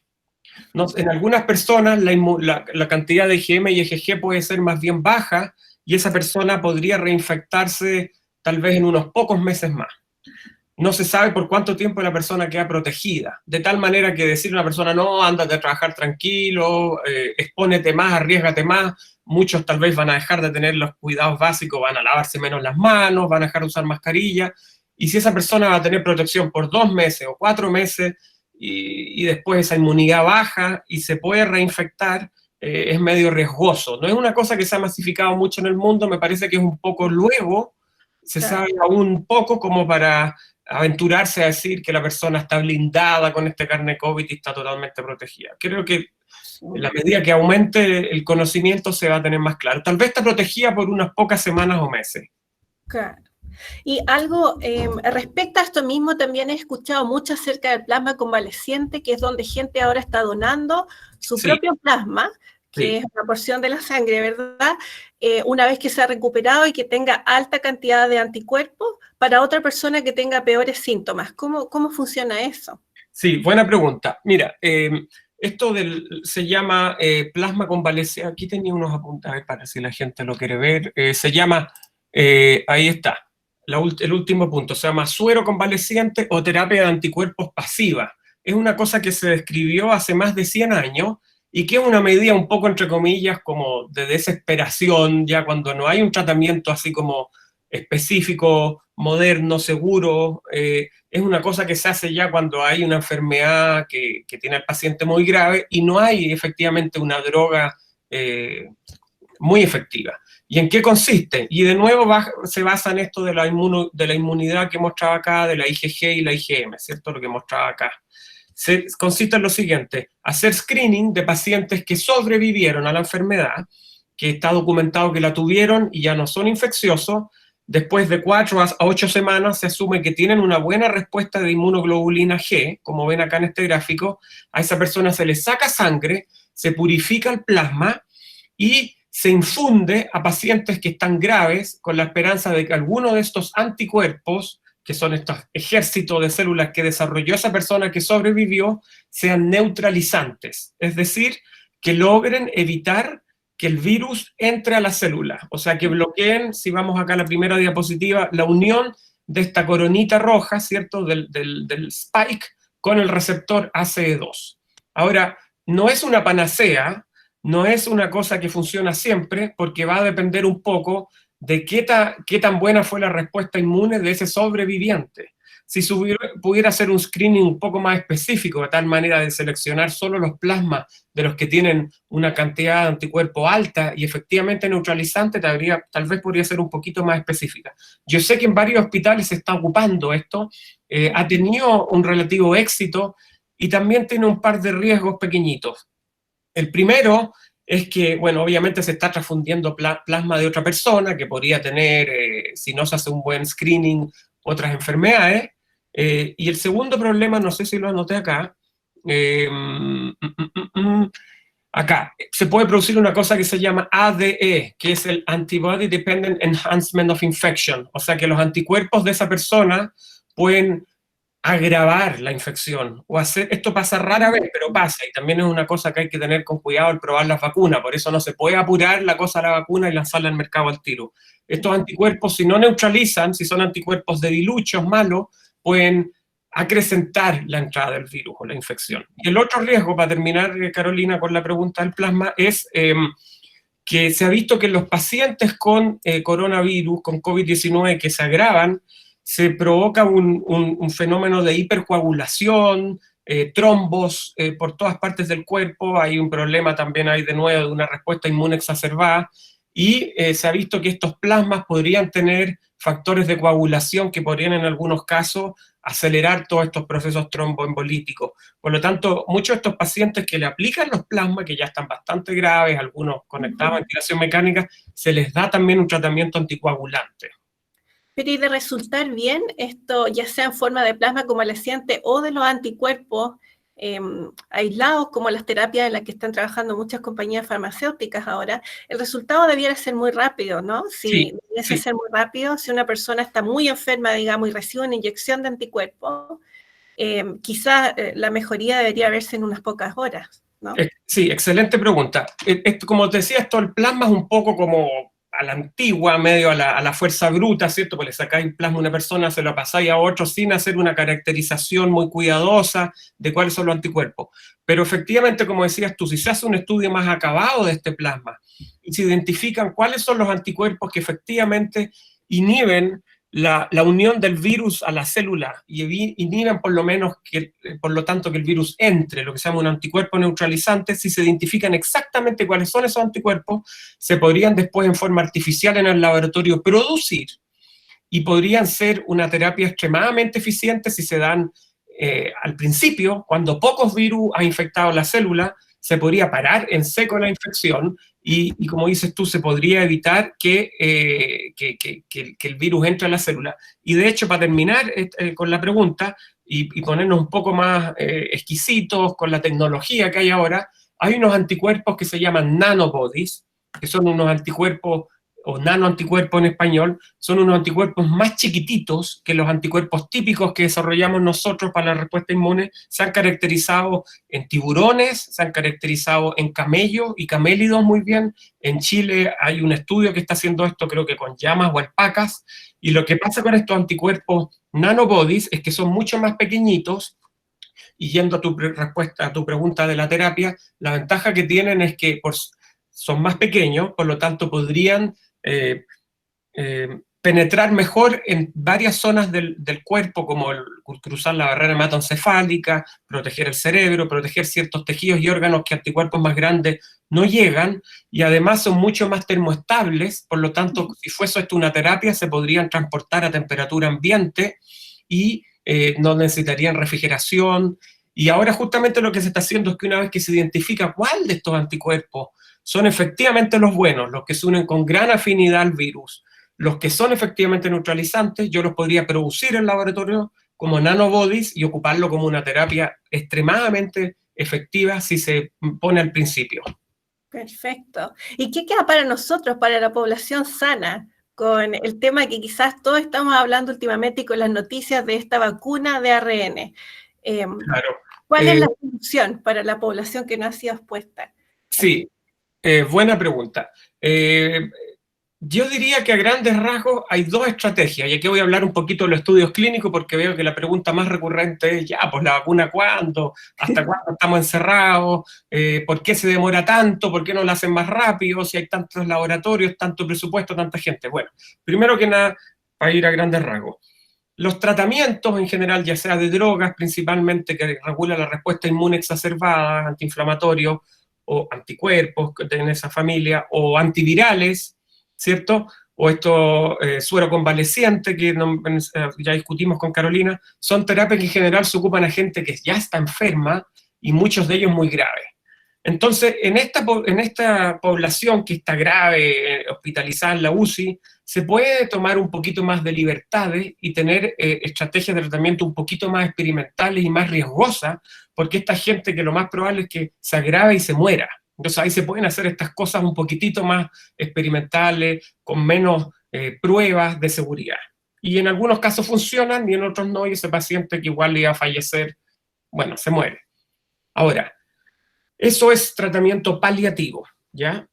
Speaker 2: En algunas personas la cantidad de IgM y IgG puede ser más bien baja y esa persona podría reinfectarse tal vez en unos pocos meses más. No se sabe por cuánto tiempo la persona queda protegida, de tal manera que decir a una persona, no, ándate a trabajar tranquilo, expónete más, arriésgate más, muchos tal vez van a dejar de tener los cuidados básicos, van a lavarse menos las manos, van a dejar de usar mascarilla, y si esa persona va a tener protección por 2 meses o 4 meses, y después esa inmunidad baja y se puede reinfectar, es medio riesgoso. No es una cosa que se ha masificado mucho en el mundo, me parece que es un poco luego, se sabe aún poco como para aventurarse a decir que la persona está blindada con este carnet COVID y está totalmente protegida. Creo que en la medida que aumente el conocimiento se va a tener más claro. Tal vez está protegida por unas pocas semanas o meses.
Speaker 1: Claro. Y algo respecto a esto mismo, también he escuchado mucho acerca del plasma convaleciente, que es donde gente ahora está donando su propio plasma, que es una porción de la sangre, ¿verdad? Una vez que se ha recuperado y que tenga alta cantidad de anticuerpos para otra persona que tenga peores síntomas. ¿Cómo funciona eso?
Speaker 2: Sí, buena pregunta. Mira, esto se llama plasma convaleciente. Aquí tenía unos apuntes, a ver, para si la gente lo quiere ver. Se llama, ahí está, el último punto, se llama suero convaleciente o terapia de anticuerpos pasiva. Es una cosa que se describió hace más de 100 años y que es una medida un poco, entre comillas, como de desesperación, ya cuando no hay un tratamiento así como específico, moderno, seguro. Es una cosa que se hace ya cuando hay una enfermedad que tiene al paciente muy grave y no hay efectivamente una droga muy efectiva. ¿Y en qué consiste? Y de nuevo se basa en esto de la inmunidad que mostraba acá, de la IgG y la IgM, ¿cierto? Lo que mostraba acá. Consiste en lo siguiente: hacer screening de pacientes que sobrevivieron a la enfermedad, que está documentado que la tuvieron y ya no son infecciosos. Después de 4 a 8 semanas se asume que tienen una buena respuesta de inmunoglobulina G, como ven acá en este gráfico. A esa persona se le saca sangre, se purifica el plasma y se infunde a pacientes que están graves con la esperanza de que alguno de estos anticuerpos, que son estos ejércitos de células que desarrolló esa persona que sobrevivió, sean neutralizantes, es decir, que logren evitar que el virus entre a la célula, o sea, que bloqueen, si vamos acá a la primera diapositiva, la unión de esta coronita roja, ¿cierto?, del spike con el receptor ACE2. Ahora, no es una panacea, no es una cosa que funciona siempre, porque va a depender un poco de qué tan buena fue la respuesta inmune de ese sobreviviente. Si pudiera hacer un screening un poco más específico, de tal manera de seleccionar solo los plasmas de los que tienen una cantidad de anticuerpo alta y efectivamente neutralizante, tal vez podría ser un poquito más específica. Yo sé que en varios hospitales se está ocupando esto, ha tenido un relativo éxito y también tiene un par de riesgos pequeñitos. El primero es que, bueno, obviamente se está transfundiendo plasma de otra persona que podría tener, si no se hace un buen screening, otras enfermedades. Y el segundo problema, no sé si lo anoté acá, acá, se puede producir una cosa que se llama ADE, que es el Antibody Dependent Enhancement of Infection, o sea que los anticuerpos de esa persona pueden agravar la infección, o hacer, esto pasa rara vez, pero pasa, y también es una cosa que hay que tener con cuidado al probar las vacunas, por eso no se puede apurar la cosa a la vacuna y lanzarla al mercado al tiro. Estos anticuerpos, si no neutralizan, si son anticuerpos debiluchos, malos, pueden acrecentar la entrada del virus o la infección. Y el otro riesgo, para terminar, Carolina, con la pregunta del plasma, es que se ha visto que en los pacientes con coronavirus, con COVID-19 que se agravan, se provoca un fenómeno de hipercoagulación, trombos por todas partes del cuerpo, hay un problema también ahí de nuevo de una respuesta inmune exacerbada, y se ha visto que estos plasmas podrían tener factores de coagulación que podrían en algunos casos acelerar todos estos procesos tromboembolíticos. Por lo tanto, muchos de estos pacientes que le aplican los plasmas, que ya están bastante graves, algunos conectados a ventilación mecánica, se les da también un tratamiento anticoagulante.
Speaker 1: Pero y de resultar bien, esto ya sea en forma de plasma convaleciente o de los anticuerpos aislados, como las terapias en las que están trabajando muchas compañías farmacéuticas ahora, el resultado debiera ser muy rápido, ¿no? Si debiese ser muy rápido, si una persona está muy enferma, digamos, y recibe una inyección de anticuerpos, quizás la mejoría debería verse en unas pocas horas, ¿no?
Speaker 2: Sí, excelente pregunta. Como te decía, esto el plasma es un poco como a la antigua, medio a la fuerza bruta, ¿cierto? Pues le sacáis plasma a una persona, se lo pasáis a otro sin hacer una caracterización muy cuidadosa de cuáles son los anticuerpos. Pero efectivamente, como decías tú, si se hace un estudio más acabado de este plasma y se identifican cuáles son los anticuerpos que efectivamente inhiben la unión del virus a la célula y inhiben por lo menos, por lo tanto, que el virus entre, lo que se llama un anticuerpo neutralizante, si se identifican exactamente cuáles son esos anticuerpos, se podrían después en forma artificial en el laboratorio producir y podrían ser una terapia extremadamente eficiente si se dan al principio, cuando pocos virus han infectado la célula, se podría parar en seco la infección y como dices tú, se podría evitar que el virus entre a la célula. Y de hecho, para terminar con la pregunta y ponernos un poco más exquisitos con la tecnología que hay ahora, hay unos anticuerpos que se llaman nanobodies, que son unos anticuerpos, o nanoanticuerpos en español, son unos anticuerpos más chiquititos que los anticuerpos típicos que desarrollamos nosotros para la respuesta inmune. Se han caracterizado en tiburones, se han caracterizado en camellos y camélidos muy bien. En Chile hay un estudio que está haciendo esto, creo que con llamas o alpacas, y lo que pasa con estos anticuerpos nanobodies es que son mucho más pequeñitos. Y yendo a tu respuesta, a tu pregunta de la terapia, la ventaja que tienen es que son más pequeños, por lo tanto podrían penetrar mejor en varias zonas del cuerpo, como cruzar la barrera hematoencefálica, proteger el cerebro, proteger ciertos tejidos y órganos que anticuerpos más grandes no llegan, y además son mucho más termoestables, por lo tanto, si fuese esto una terapia, se podrían transportar a temperatura ambiente y no necesitarían refrigeración. Y ahora justamente lo que se está haciendo es que una vez que se identifica cuál de estos anticuerpos son efectivamente los buenos, los que se unen con gran afinidad al virus, los que son efectivamente neutralizantes, yo los podría producir en laboratorio como nanobodies y ocuparlo como una terapia extremadamente efectiva si se pone al principio.
Speaker 1: Perfecto. ¿Y qué queda para nosotros, para la población sana, con el tema que quizás todos estamos hablando últimamente y con las noticias de esta vacuna de ARN?
Speaker 2: Claro.
Speaker 1: ¿Cuál es la solución para la población que no ha sido expuesta?
Speaker 2: Sí, buena pregunta. Yo diría que a grandes rasgos hay dos estrategias, y aquí voy a hablar un poquito de los estudios clínicos porque veo que la pregunta más recurrente es, ya, pues la vacuna ¿cuándo? ¿Hasta cuándo estamos encerrados? ¿Por qué se demora tanto? ¿Por qué no la hacen más rápido? Si hay tantos laboratorios, tanto presupuesto, tanta gente. Bueno, primero que nada, para ir a grandes rasgos. Los tratamientos en general, ya sea de drogas principalmente, que regulan la respuesta inmune exacerbada, antiinflamatorios o anticuerpos en esa familia, o antivirales, ¿cierto? O estos suero convaleciente que ya discutimos con Carolina, son terapias que en general se ocupan a gente que ya está enferma y muchos de ellos muy graves. Entonces, en esta población que está grave, hospitalizada en la UCI, se puede tomar un poquito más de libertades y tener estrategias de tratamiento un poquito más experimentales y más riesgosas, porque esta gente que lo más probable es que se agrave y se muera. Entonces ahí se pueden hacer estas cosas un poquitito más experimentales, con menos pruebas de seguridad. Y en algunos casos funcionan y en otros no, y ese paciente que igual le iba a fallecer, bueno, se muere. Ahora, eso es tratamiento paliativo, ¿ya?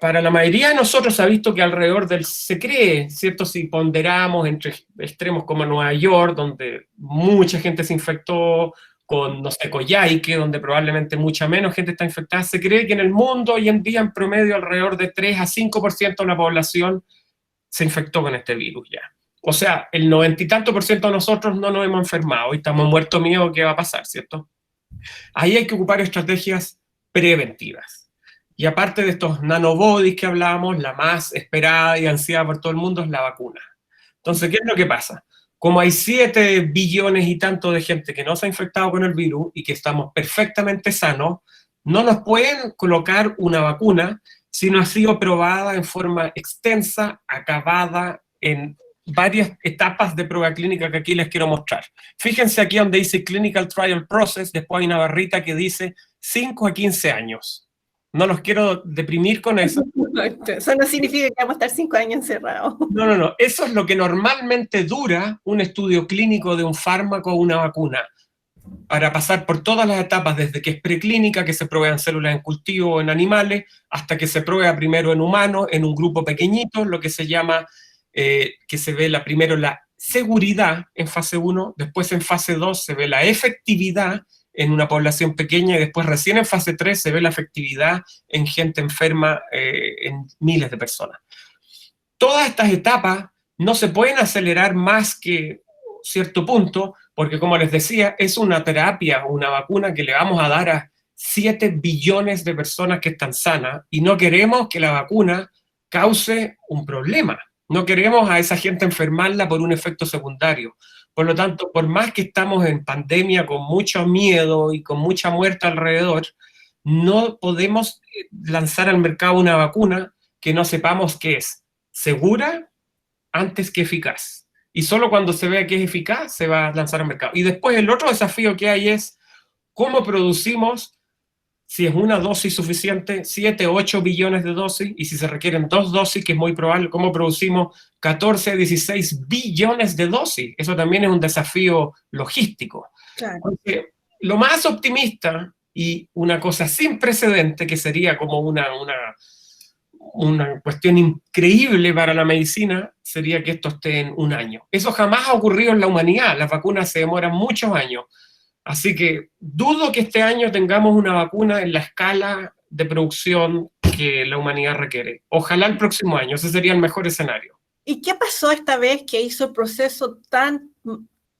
Speaker 2: Para la mayoría de nosotros se ha visto que alrededor se cree, ¿cierto? Si ponderamos entre extremos como Nueva York, donde mucha gente se infectó, con, no sé, Coyhaique, donde probablemente mucha menos gente está infectada, se cree que en el mundo hoy en día en promedio alrededor de 3 a 5% de la población se infectó con este virus ya. O sea, el 90 y tanto por ciento de nosotros no nos hemos enfermado y estamos muertos miedo qué va a pasar, ¿cierto? Ahí hay que ocupar estrategias preventivas. Y aparte de estos nanobodies que hablábamos, la más esperada y ansiada por todo el mundo es la vacuna. Entonces, ¿qué es lo que pasa? Como hay 7 billones y tanto de gente que no se ha infectado con el virus y que estamos perfectamente sanos, no nos pueden colocar una vacuna si no ha sido probada en forma extensa, acabada en varias etapas de prueba clínica que aquí les quiero mostrar. Fíjense aquí donde dice Clinical Trial Process, después hay una barrita que dice 5 a 15 años. No los quiero deprimir con eso.
Speaker 1: Eso no significa que vamos a estar 5 años encerrados.
Speaker 2: No. Eso es lo que normalmente dura un estudio clínico de un fármaco o una vacuna, para pasar por todas las etapas, desde que es preclínica, que se prueba en células en cultivo o en animales, hasta que se prueba primero en humanos, en un grupo pequeñito, lo que se llama, que se ve primero la seguridad en fase 1, después en fase 2 se ve la efectividad en una población pequeña y después recién en fase 3 se ve la efectividad en gente enferma, en miles de personas. Todas estas etapas no se pueden acelerar más que cierto punto, porque como les decía, es una terapia, una vacuna que le vamos a dar a 7 billones de personas que están sanas y no queremos que la vacuna cause un problema. No queremos a esa gente enfermarla por un efecto secundario. Por lo tanto, por más que estamos en pandemia con mucho miedo y con mucha muerte alrededor, no podemos lanzar al mercado una vacuna que no sepamos que es segura antes que eficaz. Y solo cuando se vea que es eficaz se va a lanzar al mercado. Y después el otro desafío que hay es cómo producimos, si es una dosis suficiente, 7 o 8 billones de dosis, y si se requieren 2 dosis, que es muy probable, cómo producimos 14 a 16 billones de dosis. Eso también es un desafío logístico.
Speaker 1: Claro.
Speaker 2: Porque lo más optimista y una cosa sin precedente, que sería como una cuestión increíble para la medicina, sería que esto esté en un año. Eso jamás ha ocurrido en la humanidad, las vacunas se demoran muchos años. Así que dudo que este año tengamos una vacuna en la escala de producción que la humanidad requiere. Ojalá el próximo año, ese sería el mejor escenario.
Speaker 1: ¿Y qué pasó esta vez que hizo el proceso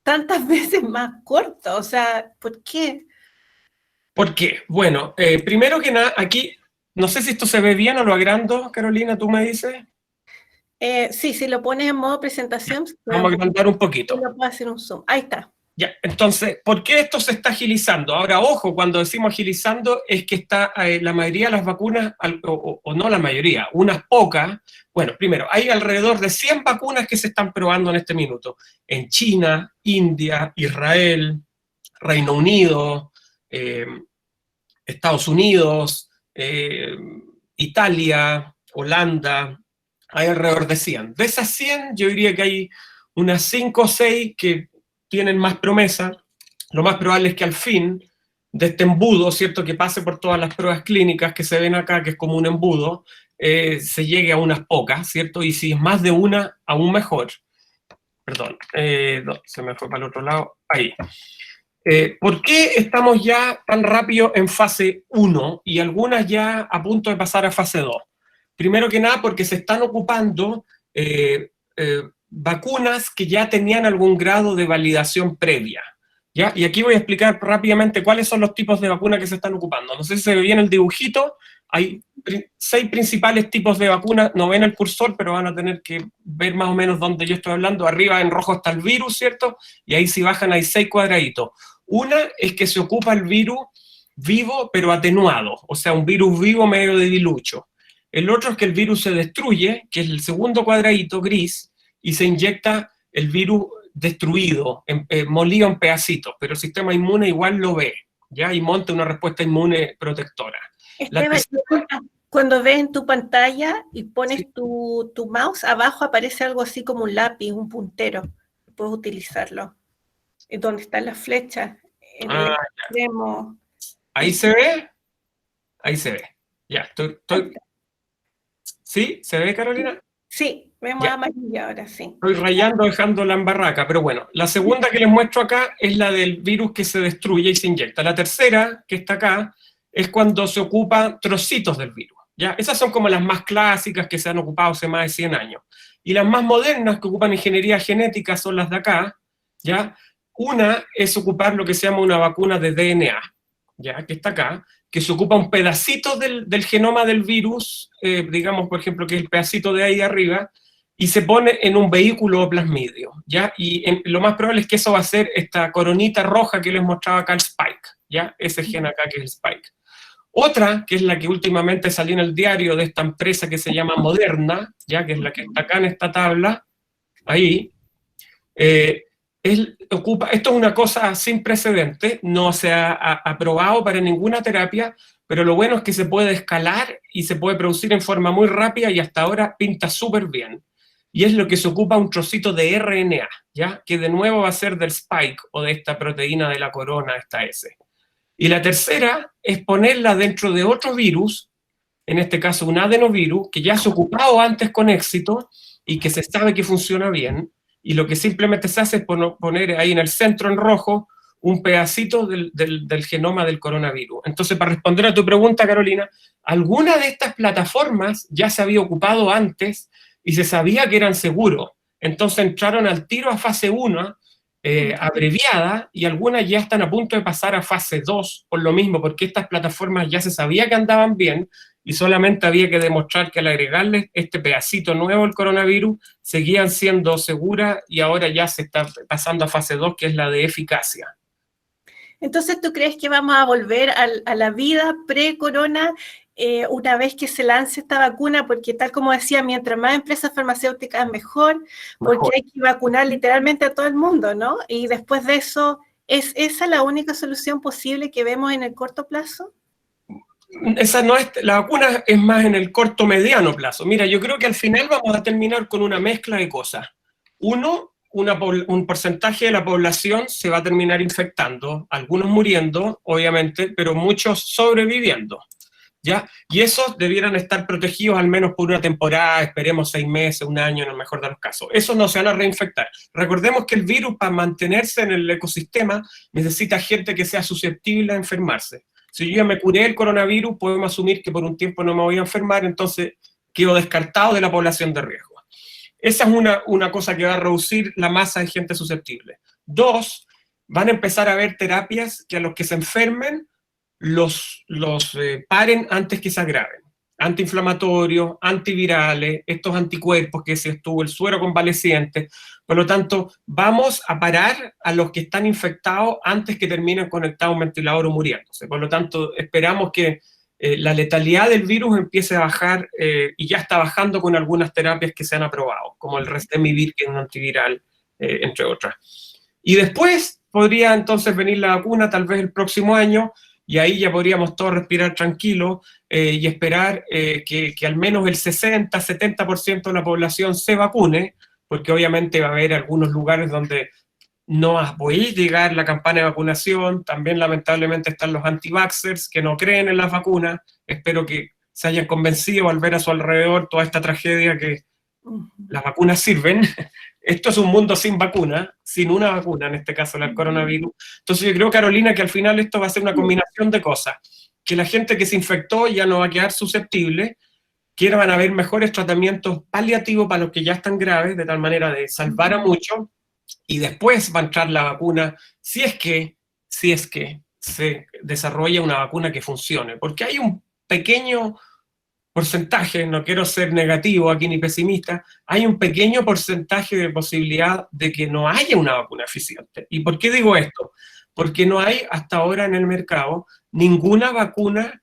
Speaker 1: tantas veces más corto? O sea, ¿por qué?
Speaker 2: ¿Por qué? Bueno, primero que nada, aquí, no sé si esto se ve bien o lo agrando, Carolina, tú me dices.
Speaker 1: Sí, si lo pones en modo presentación,
Speaker 2: vamos a agrandar un poquito.
Speaker 1: Lo puedo hacer un zoom. Ahí está.
Speaker 2: Ya, entonces, ¿por qué esto se está agilizando? Ahora, ojo, cuando decimos agilizando, es que está la mayoría de las vacunas, o no la mayoría, unas pocas. Bueno, primero, hay alrededor de 100 vacunas que se están probando en este minuto. En China, India, Israel, Reino Unido, Estados Unidos, Italia, Holanda, hay alrededor de 100. De esas 100, yo diría que hay unas 5 o 6 que tienen más promesa. Lo más probable es que al fin de este embudo, ¿cierto?, que pase por todas las pruebas clínicas que se ven acá, que es como un embudo, se llegue a unas pocas, ¿cierto? Y si es más de una, aún mejor. Perdón, no, se me fue para el otro lado. Ahí. ¿Por qué estamos ya tan rápido en fase 1 y algunas ya a punto de pasar a fase 2? Primero que nada porque se están ocupando vacunas que ya tenían algún grado de validación previa, ¿ya? Y aquí voy a explicar rápidamente cuáles son los tipos de vacunas que se están ocupando. No sé si se ve bien el dibujito, hay 6 principales tipos de vacunas, no ven el cursor, pero van a tener que ver más o menos dónde yo estoy hablando. Arriba en rojo está el virus, ¿cierto? Y ahí si bajan hay 6 cuadraditos. Una es que se ocupa el virus vivo pero atenuado, o sea, un virus vivo medio debilucho. El otro es que el virus se destruye, que es el segundo cuadradito gris, y se inyecta el virus destruido, molido en pedacitos, pero el sistema inmune igual lo ve, ¿ya? Y monta una respuesta inmune protectora.
Speaker 1: Esteban, cuando ves en tu pantalla y pones sí, tu mouse, abajo aparece algo así como un lápiz, un puntero. Puedes utilizarlo. Donde están las flechas, en el extremo.
Speaker 2: ¿Ahí se ve? Ahí se ve. Ya, estoy... ¿Sí? ¿Se ve, Carolina?
Speaker 1: Sí, vemos amarillo ahora, sí.
Speaker 2: Estoy rayando, dejándola en barraca, pero bueno. La segunda que les muestro acá es la del virus que se destruye y se inyecta. La tercera, que está acá, es cuando se ocupan trocitos del virus, ¿ya? Esas son como las más clásicas que se han ocupado hace más de 100 años. Y las más modernas que ocupan ingeniería genética son las de acá, ¿ya? Una es ocupar lo que se llama una vacuna de DNA, ¿ya? Que está acá, que se ocupa un pedacito del genoma del virus, digamos, por ejemplo, que es el pedacito de ahí arriba, y se pone en un vehículo plasmidio, ¿ya? Y lo más probable es que eso va a ser esta coronita roja que les mostraba acá el spike, ¿ya? Ese gen acá que es el spike. Otra, que es la que últimamente salió en el diario de esta empresa que se llama Moderna, ¿ya? Que es la que está acá en esta tabla, ahí, esto es una cosa sin precedentes, no se ha aprobado para ninguna terapia, pero lo bueno es que se puede escalar y se puede producir en forma muy rápida y hasta ahora pinta súper bien. Y es lo que se ocupa un trocito de RNA, ¿ya? Que de nuevo va a ser del spike o de esta proteína de la corona, esta S. Y la tercera es ponerla dentro de otro virus, en este caso un adenovirus, que ya se ha ocupado antes con éxito y que se sabe que funciona bien, y lo que simplemente se hace es poner ahí en el centro en rojo un pedacito del genoma del coronavirus. Entonces, para responder a tu pregunta, Carolina, alguna de estas plataformas ya se había ocupado antes y se sabía que eran seguros. Entonces entraron al tiro a fase 1, abreviada, y algunas ya están a punto de pasar a fase 2 por lo mismo, porque estas plataformas ya se sabía que andaban bien y solamente había que demostrar que al agregarles este pedacito nuevo del coronavirus seguían siendo seguras, y ahora ya se está pasando a fase 2, que es la de eficacia.
Speaker 1: Entonces, ¿tú crees que vamos a volver a la vida pre-corona una vez que se lance esta vacuna? Porque tal como decía, mientras más empresas farmacéuticas mejor, porque hay que vacunar literalmente a todo el mundo, ¿no? Y después de eso, ¿es esa la única solución posible que vemos en el corto plazo?
Speaker 2: Esa no es, la vacuna es más en el corto mediano plazo. Mira, yo creo que al final vamos a terminar con una mezcla de cosas. Uno, un porcentaje de la población se va a terminar infectando, algunos muriendo, obviamente, pero muchos sobreviviendo, ¿ya? Y esos debieran estar protegidos al menos por una temporada, esperemos 6 meses, un año en el mejor de los casos. Esos no se van a reinfectar. Recordemos que el virus, para mantenerse en el ecosistema, necesita gente que sea susceptible a enfermarse. Si yo ya me curé el coronavirus, podemos asumir que por un tiempo no me voy a enfermar, entonces quedo descartado de la población de riesgo. Esa es una cosa que va a reducir la masa de gente susceptible. 2, van a empezar a haber terapias que a los que se enfermen los paren antes que se agraven. Antiinflamatorios, antivirales, estos anticuerpos que se estuvo, el suero convaleciente. Por lo tanto, vamos a parar a los que están infectados antes que terminen conectados a un ventilador o muriéndose. Por lo tanto, esperamos que la letalidad del virus empiece a bajar, y ya está bajando con algunas terapias que se han aprobado, como el Restemivir, que es un antiviral, entre otras. Y después podría entonces venir la vacuna, tal vez el próximo año, y ahí ya podríamos todos respirar tranquilos y esperar que al menos el 60-70% de la población se vacune, porque obviamente va a haber algunos lugares donde no va a poder llegar la campaña de vacunación. También lamentablemente están los anti-vaxxers que no creen en las vacunas. Espero que se hayan convencido al ver a su alrededor toda esta tragedia que las vacunas sirven. Esto es un mundo sin vacuna, sin una vacuna, en este caso el coronavirus. Entonces yo creo, Carolina, que al final esto va a ser una combinación de cosas. Que la gente que se infectó ya no va a quedar susceptible, que van a haber mejores tratamientos paliativos para los que ya están graves, de tal manera de salvar a muchos, y después va a entrar la vacuna, si es que se desarrolla una vacuna que funcione. Porque hay un pequeño porcentaje, no quiero ser negativo aquí ni pesimista, hay un pequeño porcentaje de posibilidad de que no haya una vacuna eficiente. ¿Y por qué digo esto? Porque no hay hasta ahora en el mercado ninguna vacuna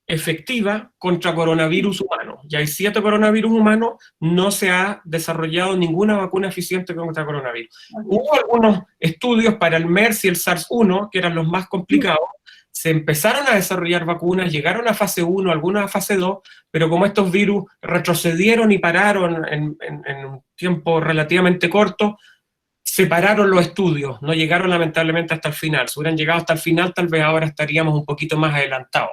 Speaker 2: efectiva contra coronavirus humano. Ya hay 7 coronavirus humanos, no se ha desarrollado ninguna vacuna eficiente contra coronavirus. Hubo algunos estudios para el MERS y el SARS-1, que eran los más complicados, se empezaron a desarrollar vacunas, llegaron a fase 1, algunas a fase 2, pero como estos virus retrocedieron y pararon en un tiempo relativamente corto, separaron los estudios, no llegaron lamentablemente hasta el final. Si hubieran llegado hasta el final, tal vez ahora estaríamos un poquito más adelantados.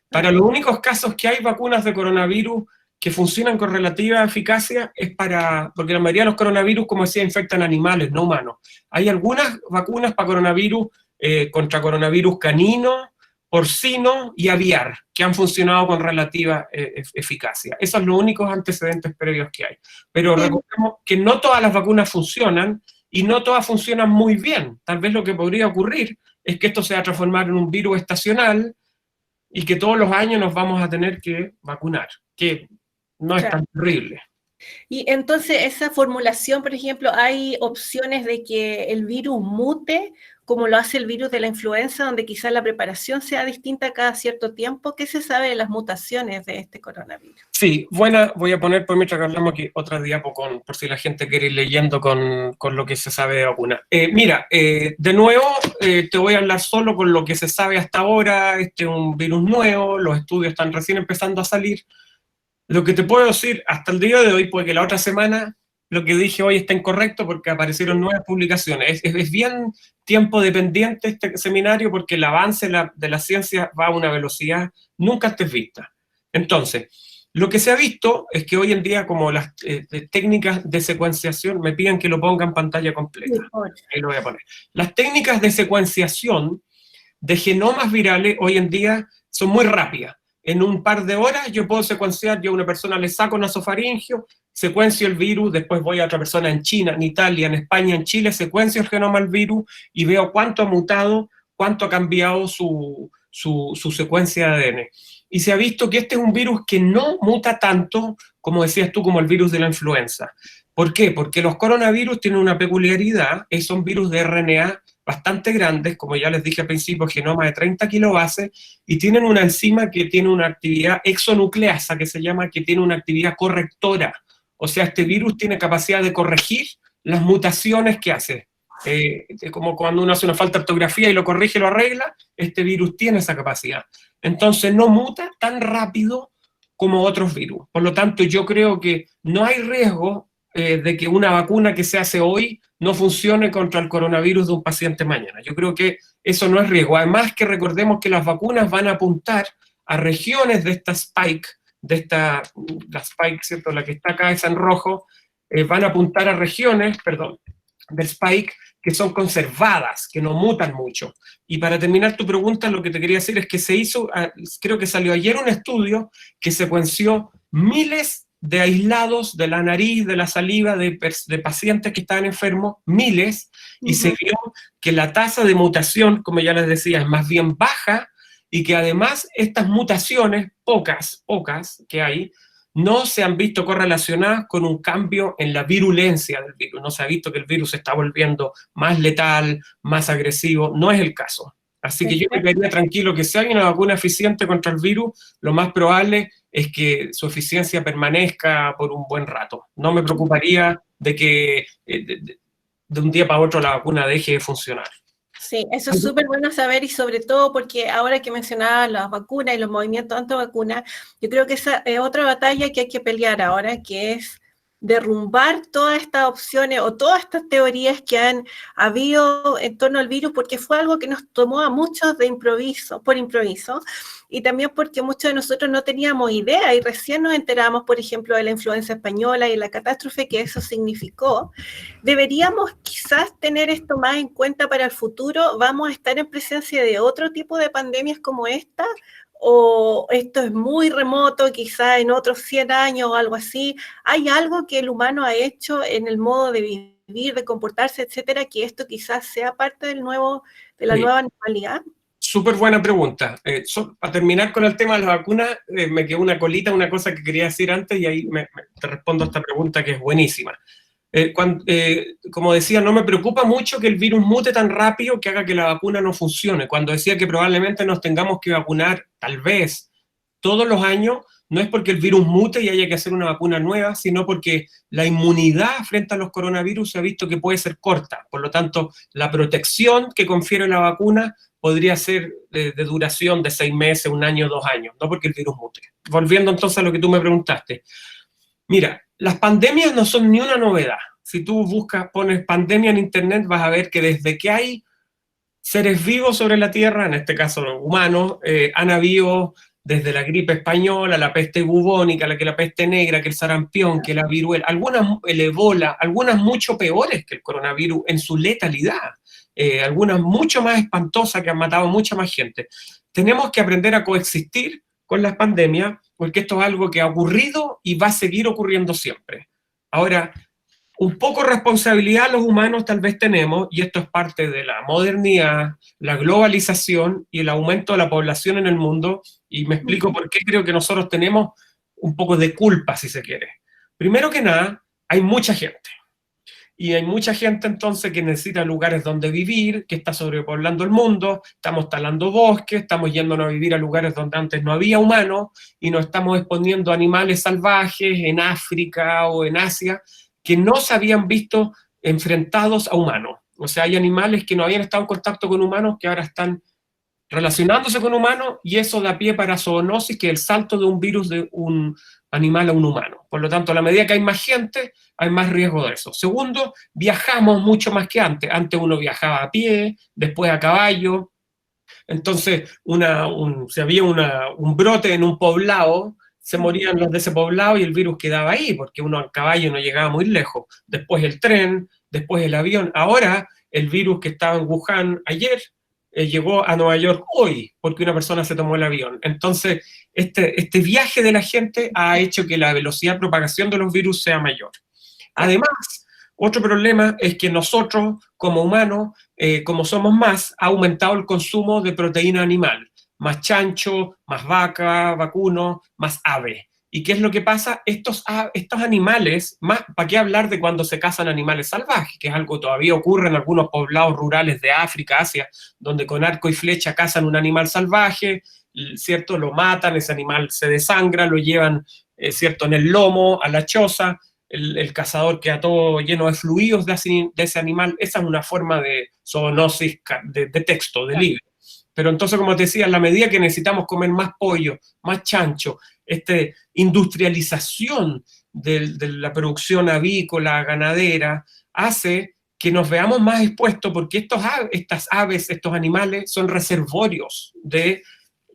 Speaker 2: Para los únicos casos que hay vacunas de coronavirus que funcionan con relativa eficacia es porque la mayoría de los coronavirus, como decía, infectan animales, no humanos. Hay algunas vacunas para coronavirus, contra coronavirus canino, porcino y aviar, que han funcionado con relativa eficacia. Esos son los únicos antecedentes previos que hay. Pero recordemos que no todas las vacunas funcionan y no todas funcionan muy bien. Tal vez lo que podría ocurrir es que esto se va a transformar en un virus estacional y que todos los años nos vamos a tener que vacunar, que no es tan terrible.
Speaker 1: Y entonces, esa formulación, por ejemplo, ¿hay opciones de que el virus mute, como lo hace el virus de la influenza, donde quizás la preparación sea distinta cada cierto tiempo? ¿Qué se sabe de las mutaciones de este coronavirus?
Speaker 2: Sí, buena, voy a poner por mientras que hablamos aquí otra diapo por si la gente quiere ir leyendo con lo que se sabe de vacuna. Mira, de nuevo, te voy a hablar solo con lo que se sabe hasta ahora. Este es un virus nuevo, los estudios están recién empezando a salir. Lo que te puedo decir hasta el día de hoy, puede que la otra semana lo que dije hoy está incorrecto porque aparecieron nuevas publicaciones. Es bien tiempo dependiente este seminario porque el avance de la ciencia va a una velocidad nunca antes vista. Entonces, lo que se ha visto es que hoy en día, como las técnicas de secuenciación, me piden que lo ponga en pantalla completa. Ahí lo voy a poner. Las técnicas de secuenciación de genomas virales hoy en día son muy rápidas. En un par de horas yo puedo secuenciar, yo a una persona le saco nasofaringio, secuencio el virus, después voy a otra persona en China, en Italia, en España, en Chile, secuencio el genoma del virus y veo cuánto ha mutado, cuánto ha cambiado su secuencia de ADN. Y se ha visto que este es un virus que no muta tanto, como decías tú, como el virus de la influenza. ¿Por qué? Porque los coronavirus tienen una peculiaridad, son virus de RNA bastante grandes, como ya les dije al principio, genoma de 30 kilobases, y tienen una enzima que tiene una actividad exonucleasa, que se llama, que tiene una actividad correctora. O sea, este virus tiene capacidad de corregir las mutaciones que hace. Como cuando uno hace una falta de ortografía y lo corrige y lo arregla, este virus tiene esa capacidad. Entonces no muta tan rápido como otros virus. Por lo tanto, yo creo que no hay riesgo de que una vacuna que se hace hoy no funcione contra el coronavirus de un paciente mañana. Yo creo que eso no es riesgo. Además que recordemos que las vacunas van a apuntar a regiones de esta spike, la spike, ¿cierto? La que está acá, esa en rojo, van a apuntar a regiones, del spike, que son conservadas, que no mutan mucho. Y para terminar tu pregunta, lo que te quería decir es que se hizo, creo que salió ayer un estudio que secuenció miles de aislados de la nariz, de la saliva, de pacientes que estaban enfermos, miles, y se vio que la tasa de mutación, como ya les decía, es más bien baja, y que además estas mutaciones, pocas que hay, no se han visto correlacionadas con un cambio en la virulencia del virus. No se ha visto que el virus se está volviendo más letal, más agresivo. No es el caso. Así que yo me quedaría tranquilo que si hay una vacuna eficiente contra el virus, lo más probable es que su eficiencia permanezca por un buen rato. No me preocuparía de que de un día para otro la vacuna deje de funcionar.
Speaker 1: Sí, eso es súper bueno saber y sobre todo porque ahora que mencionaba las vacunas y los movimientos anti-vacunas, yo creo que esa es otra batalla que hay que pelear ahora, que es derrumbar todas estas opciones o todas estas teorías que han habido en torno al virus, porque fue algo que nos tomó a muchos de improviso, por improviso, y también porque muchos de nosotros no teníamos idea y recién nos enteramos, por ejemplo, de la influenza española y la catástrofe que eso significó. Deberíamos quizás tener esto más en cuenta para el futuro. ¿Vamos a estar en presencia de otro tipo de pandemias como esta? ¿O esto es muy remoto, quizás en otros 100 años o algo así? ¿Hay algo que el humano ha hecho en el modo de vivir, de comportarse, etcétera, que esto quizás sea parte de la nueva normalidad?
Speaker 2: Súper buena pregunta. Para terminar con el tema de las vacunas, me quedó una colita, una cosa que quería decir antes y ahí te respondo a esta pregunta que es buenísima. Como decía, no me preocupa mucho que el virus mute tan rápido que haga que la vacuna no funcione. Cuando decía que probablemente nos tengamos que vacunar, tal vez, todos los años, no es porque el virus mute y haya que hacer una vacuna nueva, sino porque la inmunidad frente a los coronavirus se ha visto que puede ser corta. Por lo tanto, la protección que confiere la vacuna podría ser de duración de 6 meses, 1 año, 2 años, no porque el virus mute. Volviendo entonces a lo que tú me preguntaste. Mira, las pandemias no son ni una novedad. Si tú pones pandemia en internet, vas a ver que desde que hay seres vivos sobre la Tierra, en este caso los humanos, han habido desde la gripe española, la peste bubónica, la peste negra, que el sarampión, que la viruela, algunas, el ébola, algunas mucho peores que el coronavirus en su letalidad, algunas mucho más espantosas que han matado a mucha más gente. Tenemos que aprender a coexistir con las pandemias, porque esto es algo que ha ocurrido y va a seguir ocurriendo siempre. Ahora, un poco responsabilidad los humanos tal vez tenemos, y esto es parte de la modernidad, la globalización y el aumento de la población en el mundo, y me explico por qué creo que nosotros tenemos un poco de culpa, si se quiere. Primero que nada, hay mucha gente. Y hay mucha gente entonces que necesita lugares donde vivir, que está sobrepoblando el mundo, estamos talando bosques, estamos yéndonos a vivir a lugares donde antes no había humanos y nos estamos exponiendo a animales salvajes en África o en Asia que no se habían visto enfrentados a humanos. O sea, hay animales que no habían estado en contacto con humanos que ahora están relacionándose con humanos y eso da pie para zoonosis, que es el salto de un virus de un animal a un humano. Por lo tanto, a la medida que hay más gente, hay más riesgo de eso. Segundo, viajamos mucho más que antes. Antes uno viajaba a pie, después a caballo. Entonces, si había un brote en un poblado, se morían los de ese poblado y el virus quedaba ahí, porque uno a caballo no llegaba muy lejos. Después el tren, después el avión. Ahora, el virus que estaba en Wuhan ayer, llegó a Nueva York hoy, porque una persona se tomó el avión. Entonces, este viaje de la gente ha hecho que la velocidad de propagación de los virus sea mayor. Además, otro problema es que nosotros, como humanos, como somos más, ha aumentado el consumo de proteína animal. Más chancho, más vaca, vacuno, más ave. ¿Y qué es lo que pasa? Estos animales, ¿para qué hablar de cuando se cazan animales salvajes? Que es algo que todavía ocurre en algunos poblados rurales de África, Asia, donde con arco y flecha cazan un animal salvaje, ¿cierto? Lo matan, ese animal se desangra, lo llevan, ¿cierto? En el lomo, a la choza, el cazador queda todo lleno de fluidos de ese animal. Esa es una forma de zoonosis de texto, de libro. Pero entonces, como te decía, en la medida que necesitamos comer más pollo, más chancho, industrialización de la producción avícola, ganadera, hace que nos veamos más expuestos porque estas aves, estos animales, son reservorios de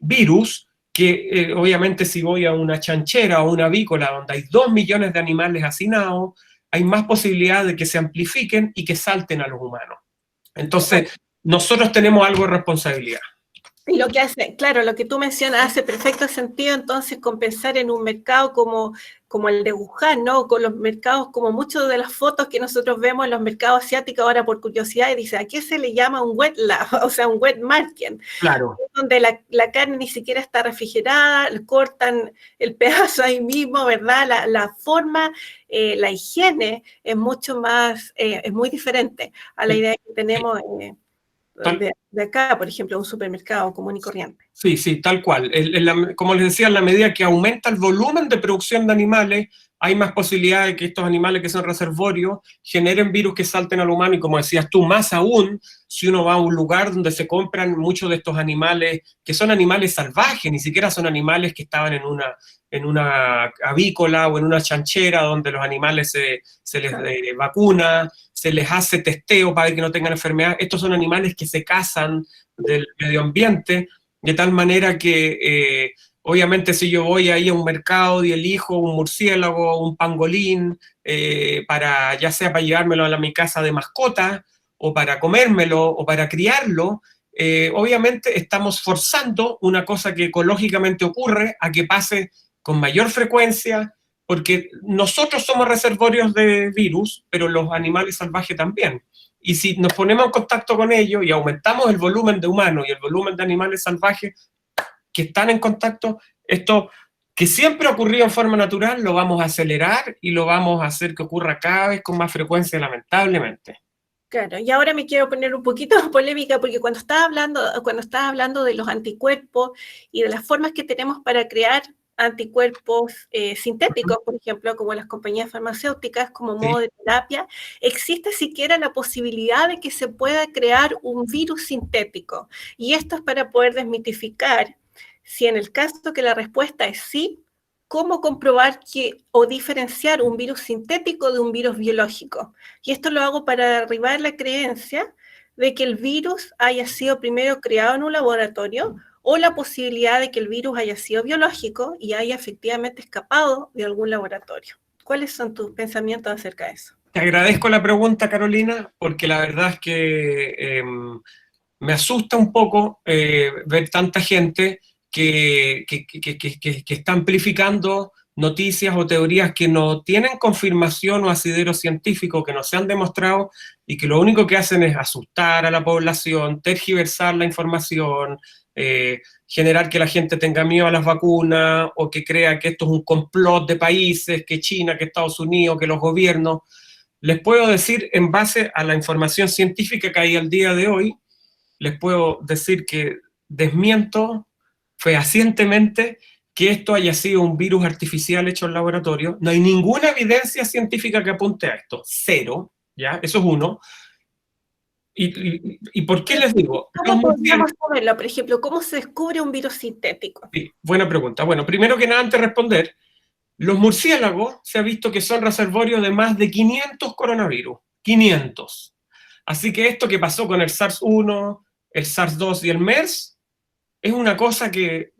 Speaker 2: virus que obviamente si voy a una chanchera o una avícola donde hay 2 millones de animales hacinados, hay más posibilidad de que se amplifiquen y que salten a los humanos. Entonces, nosotros tenemos algo de responsabilidad.
Speaker 1: Y lo que hace, claro, lo que tú mencionas hace perfecto sentido, entonces, con pensar en un mercado como el de Wuhan, ¿no? Con los mercados, como muchas de las fotos que nosotros vemos en los mercados asiáticos ahora por curiosidad, y dice, ¿a qué se le llama un wet lab? O sea, un wet market.
Speaker 2: Claro.
Speaker 1: Donde la carne ni siquiera está refrigerada, cortan el pedazo ahí mismo, ¿verdad? La forma, la higiene es mucho más, es muy diferente a la idea que tenemos de acá, por ejemplo, un supermercado común y corriente.
Speaker 2: Sí, tal cual. Como les decía, en la medida que aumenta el volumen de producción de animales, hay más posibilidad de que estos animales que son reservorios generen virus que salten al humano, y como decías tú, más aún si uno va a un lugar donde se compran muchos de estos animales, que son animales salvajes, ni siquiera son animales que estaban en una avícola o en una chanchera donde los animales se les vacuna, se les hace testeo para que no tengan enfermedad. Estos son animales que se cazan del medio ambiente, de tal manera que obviamente si yo voy ahí a un mercado y elijo un murciélago, un pangolín, ya sea para llevármelo a mi casa de mascota, o para comérmelo, o para criarlo, obviamente estamos forzando una cosa que ecológicamente ocurre a que pase con mayor frecuencia, porque nosotros somos reservorios de virus, pero los animales salvajes también. Y si nos ponemos en contacto con ellos y aumentamos el volumen de humanos y el volumen de animales salvajes que están en contacto, esto que siempre ha ocurrido en forma natural, lo vamos a acelerar y lo vamos a hacer que ocurra cada vez con más frecuencia, lamentablemente.
Speaker 1: Claro, y ahora me quiero poner un poquito polémica, porque cuando estás hablando de los anticuerpos y de las formas que tenemos para crear anticuerpos sintéticos, por ejemplo, como las compañías farmacéuticas, como modo de terapia, ¿existe siquiera la posibilidad de que se pueda crear un virus sintético? Y esto es para poder desmitificar si en el caso que la respuesta es sí, cómo comprobar o diferenciar un virus sintético de un virus biológico. Y esto lo hago para derribar la creencia de que el virus haya sido primero creado en un laboratorio, o la posibilidad de que el virus haya sido biológico y haya efectivamente escapado de algún laboratorio. ¿Cuáles son tus pensamientos acerca de eso?
Speaker 2: Te agradezco la pregunta, Carolina, porque la verdad es que me asusta un poco ver tanta gente que está amplificando noticias o teorías que no tienen confirmación o asidero científico, que no se han demostrado, y que lo único que hacen es asustar a la población, tergiversar la información, generar que la gente tenga miedo a las vacunas, o que crea que esto es un complot de países, que China, que Estados Unidos, que los gobiernos. Les puedo decir, en base a la información científica que hay al día de hoy, les puedo decir que desmiento fehacientemente que esto haya sido un virus artificial hecho en laboratorio. No hay ninguna evidencia científica que apunte a esto. Cero, ¿ya? Eso es uno. ¿Y por qué les digo?
Speaker 1: ¿Cómo podríamos saberlo? Por ejemplo, ¿cómo se descubre un virus sintético?
Speaker 2: Sí, buena pregunta. Bueno, primero que nada, antes de responder, los murciélagos se ha visto que son reservorios de más de 500 coronavirus. 500. Así que esto que pasó con el SARS-1, el SARS-2 y el MERS, es una cosa que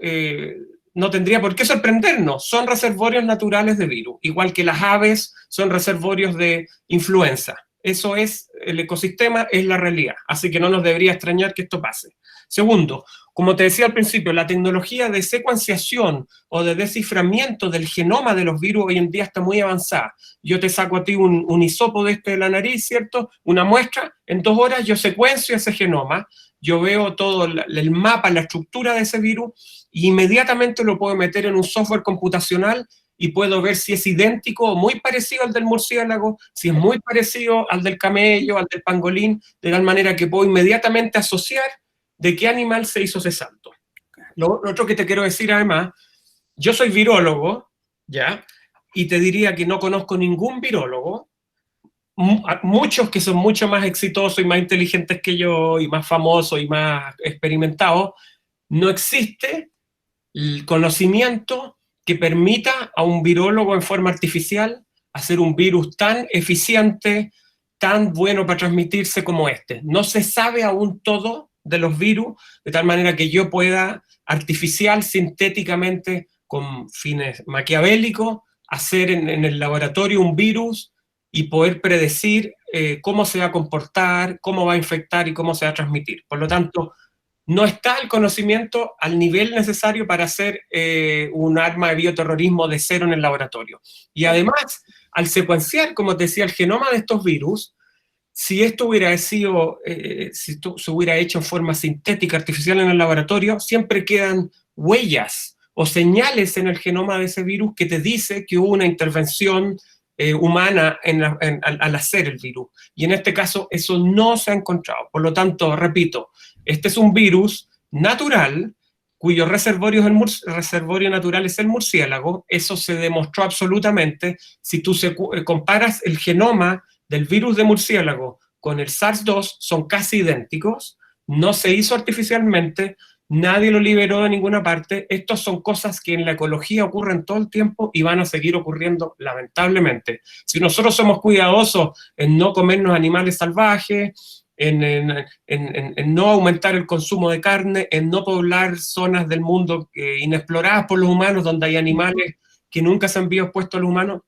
Speaker 2: no tendría por qué sorprendernos. Son reservorios naturales de virus, igual que las aves son reservorios de influenza. Eso es, el ecosistema es la realidad, así que no nos debería extrañar que esto pase. Segundo, como te decía al principio, la tecnología de secuenciación o de desciframiento del genoma de los virus hoy en día está muy avanzada. Yo te saco a ti un hisopo de la nariz, ¿cierto? Una muestra, en 2 horas yo secuencio ese genoma, yo veo todo el mapa, la estructura de ese virus, y inmediatamente lo puedo meter en un software computacional y puedo ver si es idéntico o muy parecido al del murciélago, si es muy parecido al del camello, al del pangolín, de tal manera que puedo inmediatamente asociar de qué animal se hizo ese salto. Lo otro que te quiero decir además, yo soy virólogo, ¿ya? Y te diría que no conozco ningún virólogo, muchos que son mucho más exitosos y más inteligentes que yo, y más famosos y más experimentados, no existe el conocimiento que permita a un virólogo en forma artificial hacer un virus tan eficiente, tan bueno para transmitirse como este. No se sabe aún todo de los virus, de tal manera que yo pueda artificial, sintéticamente, con fines maquiavélicos, hacer en el laboratorio un virus y poder predecir cómo se va a comportar, cómo va a infectar y cómo se va a transmitir. Por lo tanto, no está el conocimiento al nivel necesario para hacer un arma de bioterrorismo de cero en el laboratorio. Y además, al secuenciar, como te decía, el genoma de estos virus, si esto hubiera sido, si esto se hubiera hecho en forma sintética, artificial en el laboratorio, siempre quedan huellas o señales en el genoma de ese virus que te dice que hubo una intervención humana al hacer el virus. Y en este caso eso no se ha encontrado. Por lo tanto, repito, este es un virus natural cuyo reservorio natural es el murciélago. Eso se demostró absolutamente. Si tú comparas el genoma del virus de murciélago con el SARS-2, son casi idénticos, no se hizo artificialmente, nadie lo liberó de ninguna parte. Estas son cosas que en la ecología ocurren todo el tiempo y van a seguir ocurriendo lamentablemente. Si nosotros somos cuidadosos en no comernos animales salvajes, en no aumentar el consumo de carne, en no poblar zonas del mundo inexploradas por los humanos, donde hay animales que nunca se han visto expuestos a los humanos,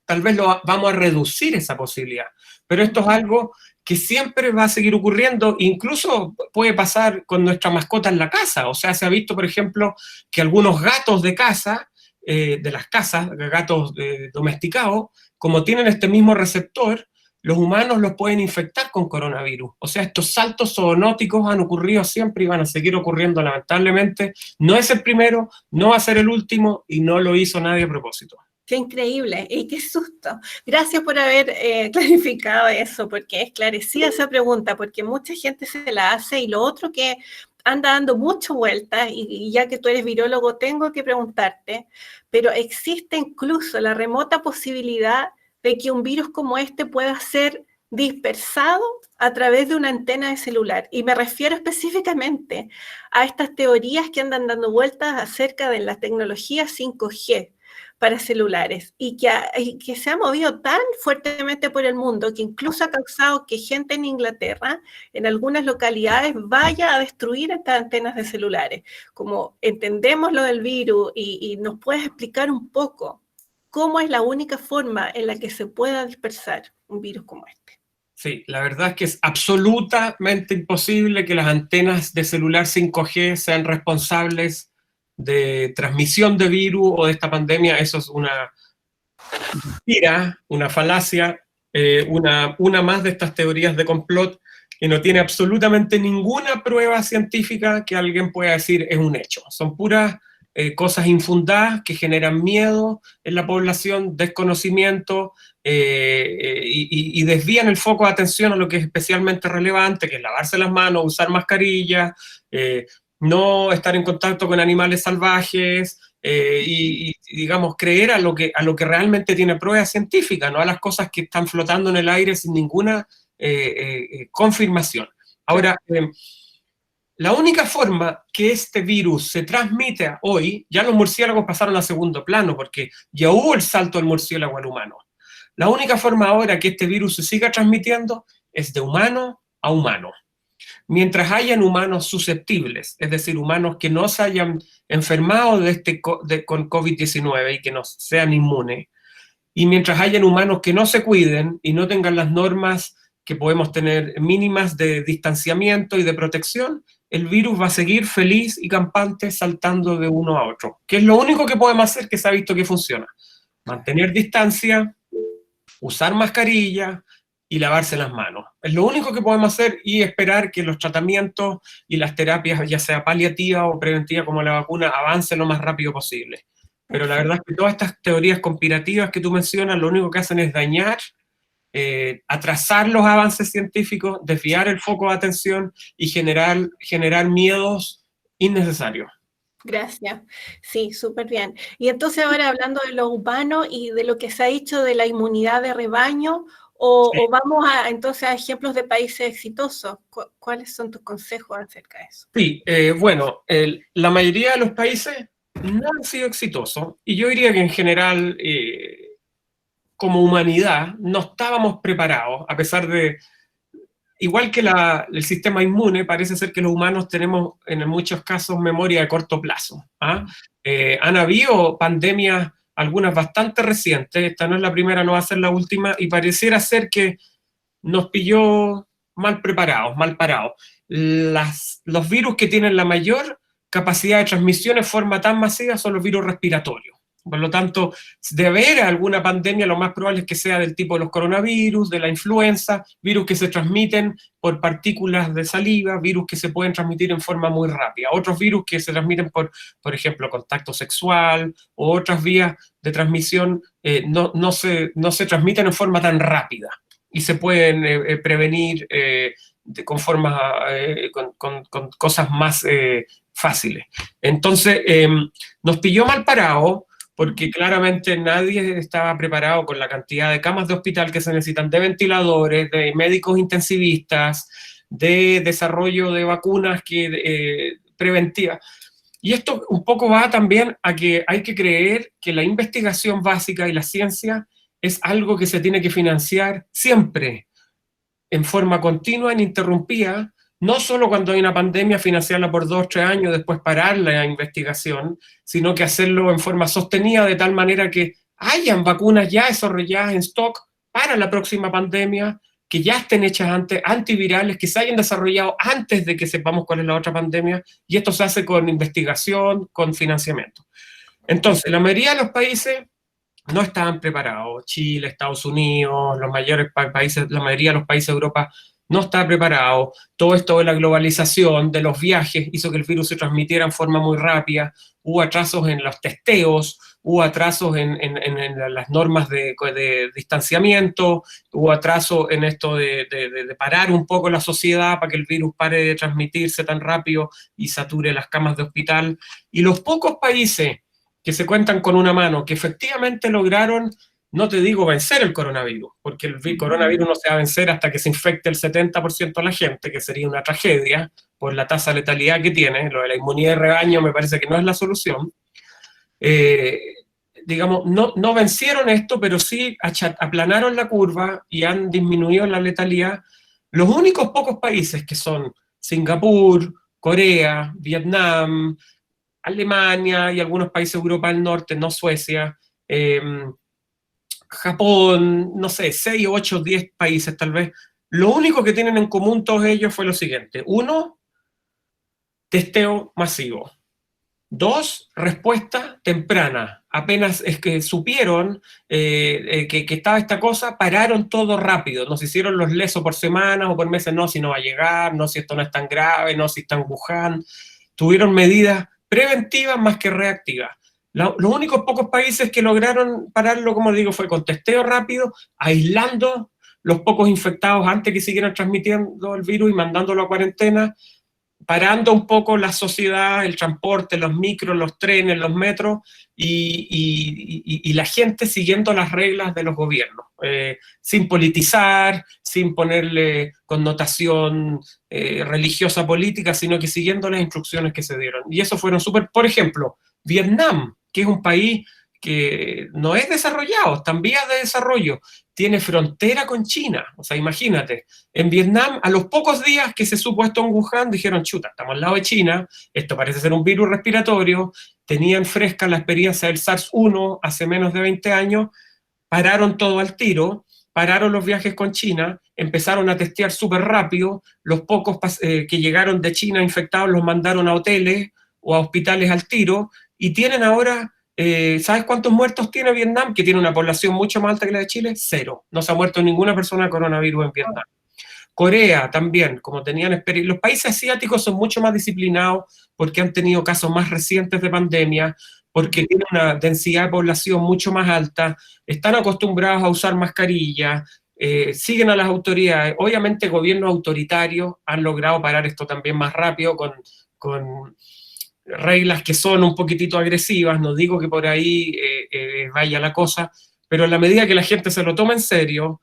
Speaker 2: tal vez vamos a reducir esa posibilidad. Pero esto es algo que siempre va a seguir ocurriendo, incluso puede pasar con nuestra mascota en la casa. O sea, se ha visto, por ejemplo, que algunos gatos de casa, de las casas, gatos domesticados, como tienen este mismo receptor, los humanos los pueden infectar con coronavirus. O sea, estos saltos zoonóticos han ocurrido siempre y van a seguir ocurriendo lamentablemente. No es el primero, no va a ser el último y no lo hizo nadie a propósito.
Speaker 1: Qué increíble y qué susto. Gracias por haber clarificado eso, porque esclarecía esa pregunta, porque mucha gente se la hace y lo otro que anda dando muchas vueltas, y ya que tú eres virólogo tengo que preguntarte, pero existe incluso la remota posibilidad de que un virus como este pueda ser dispersado a través de una antena de celular. Y me refiero específicamente a estas teorías que andan dando vueltas acerca de la tecnología 5G para celulares y que se ha movido tan fuertemente por el mundo que incluso ha causado que gente en Inglaterra, en algunas localidades, vaya a destruir estas antenas de celulares. Como entendemos lo del virus y nos puedes explicar un poco cómo es la única forma en la que se pueda dispersar un virus como este.
Speaker 2: Sí, la verdad es que es absolutamente imposible que las antenas de celular 5G sean responsables de transmisión de virus o de esta pandemia. Eso es una mentira, una falacia, una más de estas teorías de complot que no tiene absolutamente ninguna prueba científica que alguien pueda decir es un hecho. Son puras cosas infundadas que generan miedo en la población, desconocimiento, y desvían el foco de atención a lo que es especialmente relevante, que es lavarse las manos, usar mascarilla, no estar en contacto con animales salvajes, y digamos, creer a lo que realmente tiene prueba científica, no a las cosas que están flotando en el aire sin ninguna confirmación. Ahora, la única forma que este virus se transmite hoy, ya los murciélagos pasaron a segundo plano, porque ya hubo el salto del murciélago al humano. La única forma ahora que este virus se siga transmitiendo es de humano a humano. Mientras hayan humanos susceptibles, es decir, humanos que no se hayan enfermado con COVID-19 y que no sean inmunes, y mientras hayan humanos que no se cuiden y no tengan las normas que podemos tener mínimas de distanciamiento y de protección, el virus va a seguir feliz y campante saltando de uno a otro. Que es lo único que podemos hacer que se ha visto que funciona. Mantener distancia, usar mascarilla y lavarse las manos. Es lo único que podemos hacer y esperar que los tratamientos y las terapias, ya sea paliativa o preventiva como la vacuna, avancen lo más rápido posible. Pero la verdad es que todas estas teorías conspirativas que tú mencionas, lo único que hacen es dañar, atrasar los avances científicos, desviar el foco de atención y generar miedos innecesarios.
Speaker 1: Gracias. Sí, súper bien. Y entonces ahora hablando de lo humano y de lo que se ha dicho de la inmunidad de rebaño, o vamos entonces a ejemplos de países exitosos. ¿Cuáles son tus consejos acerca de eso?
Speaker 2: Sí, bueno, la mayoría de los países no han sido exitosos y yo diría que en general, como humanidad, no estábamos preparados, a pesar de, igual que el sistema inmune, parece ser que los humanos tenemos en muchos casos memoria de corto plazo. Han habido pandemias, algunas bastante recientes, esta no es la primera, no va a ser la última, y pareciera ser que nos pilló mal preparados, mal parados. Los virus que tienen la mayor capacidad de transmisión en forma tan masiva son los virus respiratorios. Por lo tanto, de haber alguna pandemia, lo más probable es que sea del tipo de los coronavirus, de la influenza, virus que se transmiten por partículas de saliva, virus que se pueden transmitir en forma muy rápida. Otros virus que se transmiten por ejemplo, contacto sexual o otras vías de transmisión no se transmiten en forma tan rápida y se pueden prevenir con formas, con cosas más fáciles. Entonces, nos pilló mal parado, porque claramente nadie estaba preparado con la cantidad de camas de hospital que se necesitan, de ventiladores, de médicos intensivistas, de desarrollo de vacunas preventivas. Y esto un poco va también a que hay que creer que la investigación básica y la ciencia es algo que se tiene que financiar siempre, en forma continua, ininterrumpida, no solo cuando hay una pandemia, financiarla por 2 o 3 años, después parar la investigación, sino que hacerlo en forma sostenida de tal manera que hayan vacunas ya desarrolladas en stock para la próxima pandemia, que ya estén hechas antes, antivirales, que se hayan desarrollado antes de que sepamos cuál es la otra pandemia, y esto se hace con investigación, con financiamiento. Entonces, la mayoría de los países no estaban preparados. Chile, Estados Unidos, los mayores países, la mayoría de los países de Europa no estaba preparado. Todo esto de la globalización, de los viajes, hizo que el virus se transmitiera en forma muy rápida. Hubo atrasos en los testeos, hubo atrasos en las normas de distanciamiento, hubo atrasos en esto de parar un poco la sociedad para que el virus pare de transmitirse tan rápido y sature las camas de hospital. Y los pocos países que se cuentan con una mano, que efectivamente lograron, no te digo vencer el coronavirus, porque el coronavirus no se va a vencer hasta que se infecte el 70% de la gente, que sería una tragedia por la tasa de letalidad que tiene. Lo de la inmunidad de rebaño me parece que no es la solución. Digamos, no vencieron esto, pero sí aplanaron la curva y han disminuido la letalidad. Los únicos pocos países que son Singapur, Corea, Vietnam, Alemania y algunos países de Europa del Norte, no Suecia, Japón, no sé, 6, 8, 10 países tal vez. Lo único que tienen en común todos ellos fue lo siguiente. 1, testeo masivo. 2, respuesta temprana. Apenas es que supieron que estaba esta cosa, pararon todo rápido. No se hicieron los lesos por semanas o por meses, no, si no va a llegar, no, si esto no es tan grave, no, si está en Wuhan. Tuvieron medidas preventivas más que reactivas. Los únicos pocos países que lograron pararlo, como digo, fue con testeo rápido, aislando los pocos infectados antes que siguieran transmitiendo el virus y mandándolo a cuarentena, parando un poco la sociedad, el transporte, los micros, los trenes, los metros, y la gente siguiendo las reglas de los gobiernos, sin politizar, sin ponerle connotación religiosa política, sino que siguiendo las instrucciones que se dieron. Y eso fueron súper, por ejemplo, Vietnam, que es un país que no es desarrollado, está en vías de desarrollo, tiene frontera con China. O sea, imagínate, en Vietnam, a los pocos días que se supo esto en Wuhan, dijeron, chuta, estamos al lado de China, esto parece ser un virus respiratorio, tenían fresca la experiencia del SARS-1 hace menos de 20 años, pararon todo al tiro, pararon los viajes con China, empezaron a testear súper rápido, los pocos que llegaron de China infectados los mandaron a hoteles o a hospitales al tiro, y tienen ahora, ¿sabes cuántos muertos tiene Vietnam? Que tiene una población mucho más alta que la de Chile, 0. No se ha muerto ninguna persona de coronavirus en Vietnam. Corea también, como tenían experiencia. Los países asiáticos son mucho más disciplinados porque han tenido casos más recientes de pandemia, porque tienen una densidad de población mucho más alta, están acostumbrados a usar mascarillas, siguen a las autoridades. Obviamente gobiernos autoritarios han logrado parar esto también más rápido con reglas que son un poquitito agresivas, no digo que por ahí vaya la cosa, pero en la medida que la gente se lo tome en serio,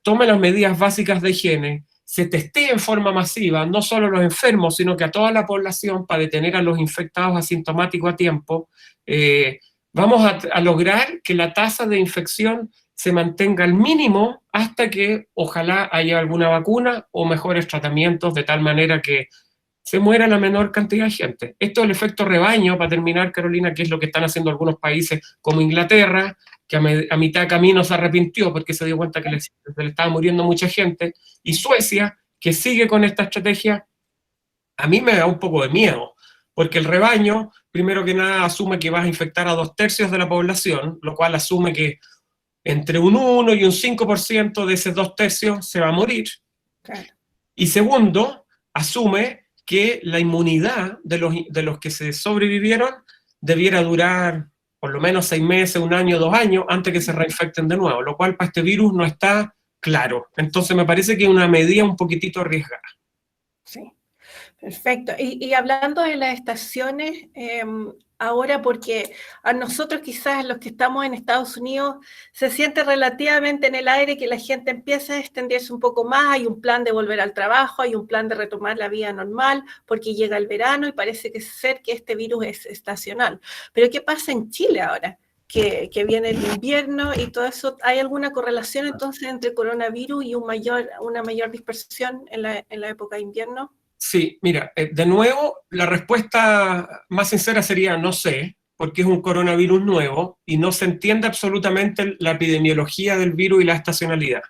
Speaker 2: tome las medidas básicas de higiene, se testee en forma masiva, no solo a los enfermos, sino que a toda la población para detener a los infectados asintomáticos a tiempo, vamos a lograr que la tasa de infección se mantenga al mínimo hasta que ojalá haya alguna vacuna o mejores tratamientos de tal manera que se muera la menor cantidad de gente. Esto es el efecto rebaño, para terminar, Carolina, que es lo que están haciendo algunos países como Inglaterra, que a mitad de camino se arrepintió porque se dio cuenta que le estaba muriendo mucha gente, y Suecia, que sigue con esta estrategia. A mí me da un poco de miedo, porque el rebaño, primero que nada, asume que vas a infectar a 2/3 de la población, lo cual asume que entre un 1 y un 5% de ese 2/3 se va a morir. Claro. Y segundo, asume que la inmunidad de los que se sobrevivieron debiera durar por lo menos 6 meses, 1 año, 2 años, antes que se reinfecten de nuevo, lo cual para este virus no está claro. Entonces me parece que es una medida un poquitito arriesgada.
Speaker 1: Sí. Perfecto. Y hablando de las estaciones, ahora porque a nosotros quizás los que estamos en Estados Unidos se siente relativamente en el aire que la gente empieza a extenderse un poco más, hay un plan de volver al trabajo, hay un plan de retomar la vida normal porque llega el verano y parece que ser que este virus es estacional. Pero ¿qué pasa en Chile ahora? Que viene el invierno y todo eso, ¿hay alguna correlación entonces entre coronavirus y una mayor dispersión en la época de invierno?
Speaker 2: Sí, mira, de nuevo, la respuesta más sincera sería no sé, porque es un coronavirus nuevo y no se entiende absolutamente la epidemiología del virus y la estacionalidad.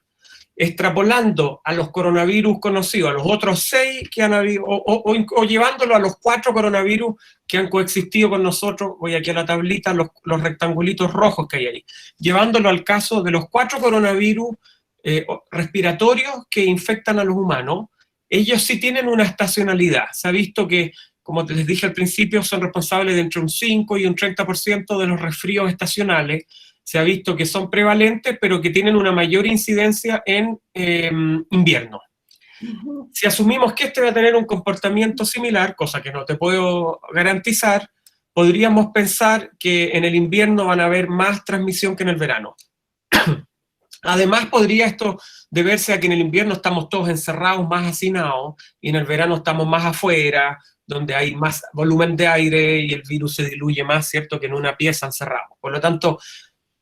Speaker 2: Extrapolando a los coronavirus conocidos, a los otros 6 que han habido, o llevándolo a los 4 coronavirus que han coexistido con nosotros, voy aquí a la tablita, los rectangulitos rojos que hay ahí, llevándolo al caso de los 4 coronavirus respiratorios que infectan a los humanos, ellos sí tienen una estacionalidad. Se ha visto que, como les dije al principio, son responsables de entre un 5 y un 30% de los resfríos estacionales. Se ha visto que son prevalentes, pero que tienen una mayor incidencia en invierno. Si asumimos que este va a tener un comportamiento similar, cosa que no te puedo garantizar, podríamos pensar que en el invierno van a haber más transmisión que en el verano. Además, podría esto deberse a que en el invierno estamos todos encerrados, más hacinados, y en el verano estamos más afuera, donde hay más volumen de aire y el virus se diluye más, ¿cierto?, que en una pieza encerrado. Por lo tanto,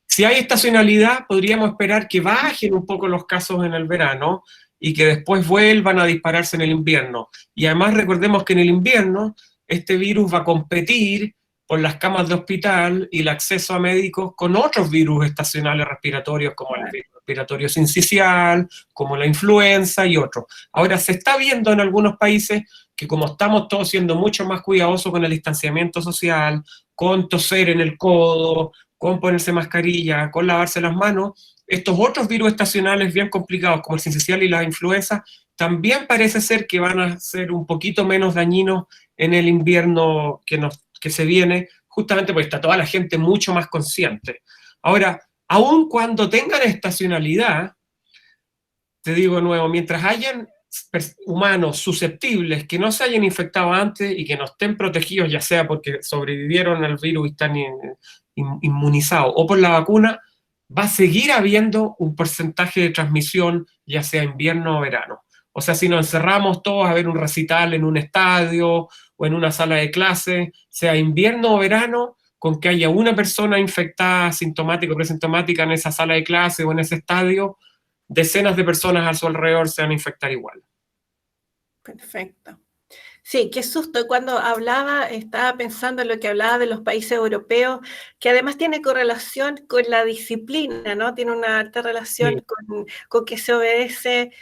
Speaker 2: si hay estacionalidad, podríamos esperar que bajen un poco los casos en el verano y que después vuelvan a dispararse en el invierno. Y además recordemos que en el invierno este virus va a competir por las camas de hospital y el acceso a médicos con otros virus estacionales respiratorios, como el virus respiratorio sincicial, como la influenza y otros. Ahora, se está viendo en algunos países que como estamos todos siendo mucho más cuidadosos con el distanciamiento social, con toser en el codo, con ponerse mascarilla, con lavarse las manos, estos otros virus estacionales bien complicados, como el sincicial y las influencias, también parece ser que van a ser un poquito menos dañinos en el invierno que se viene, justamente porque está toda la gente mucho más consciente. Ahora, aun cuando tengan estacionalidad, te digo de nuevo, mientras hayan humanos susceptibles que no se hayan infectado antes y que no estén protegidos, ya sea porque sobrevivieron al virus y están inmunizados o por la vacuna, va a seguir habiendo un porcentaje de transmisión, ya sea invierno o verano. O sea, si nos encerramos todos a ver un recital en un estadio o en una sala de clase, sea invierno o verano, con que haya una persona infectada, sintomática o presintomática en esa sala de clase o en ese estadio, decenas de personas a su alrededor se van a infectar igual.
Speaker 1: Perfecto. Sí, qué susto. Cuando hablaba, estaba pensando en lo que hablaba de los países europeos, que además tiene correlación con la disciplina, ¿no? Tiene una alta relación
Speaker 2: Sí.
Speaker 1: con que se obedece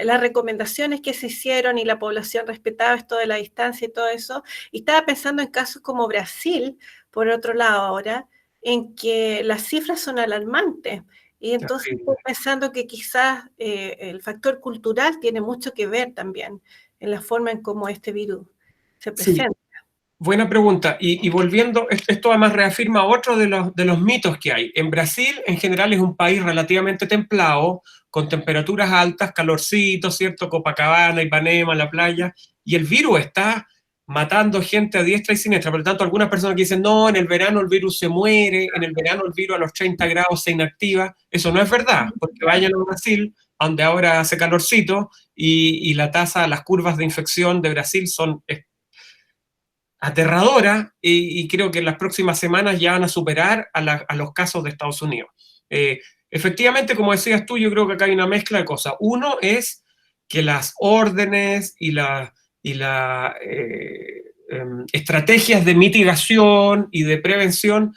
Speaker 1: las recomendaciones que se hicieron y la población respetaba esto de la distancia y todo eso. Y estaba pensando en casos como Brasil, por otro lado ahora, en que las cifras son alarmantes. Y entonces estoy pensando que quizás el factor cultural tiene mucho que ver también en la forma en cómo este virus se presenta.
Speaker 2: Sí, buena pregunta. Y volviendo, esto además reafirma otro de los mitos que hay. En Brasil, en general, es un país relativamente templado, con temperaturas altas, calorcito, ¿cierto? Copacabana, Ipanema, la playa, y el virus está matando gente a diestra y siniestra. Por lo tanto, algunas personas que dicen, no, en el verano el virus se muere, en el verano el virus a los 30 grados se inactiva. Eso no es verdad, porque vayan a Brasil, donde ahora hace calorcito, y la tasa, las curvas de infección de Brasil son aterradora, y creo que en las próximas semanas ya van a superar a los casos de Estados Unidos. Efectivamente, como decías tú, yo creo que acá hay una mezcla de cosas. Uno es que las órdenes y las estrategias de mitigación y de prevención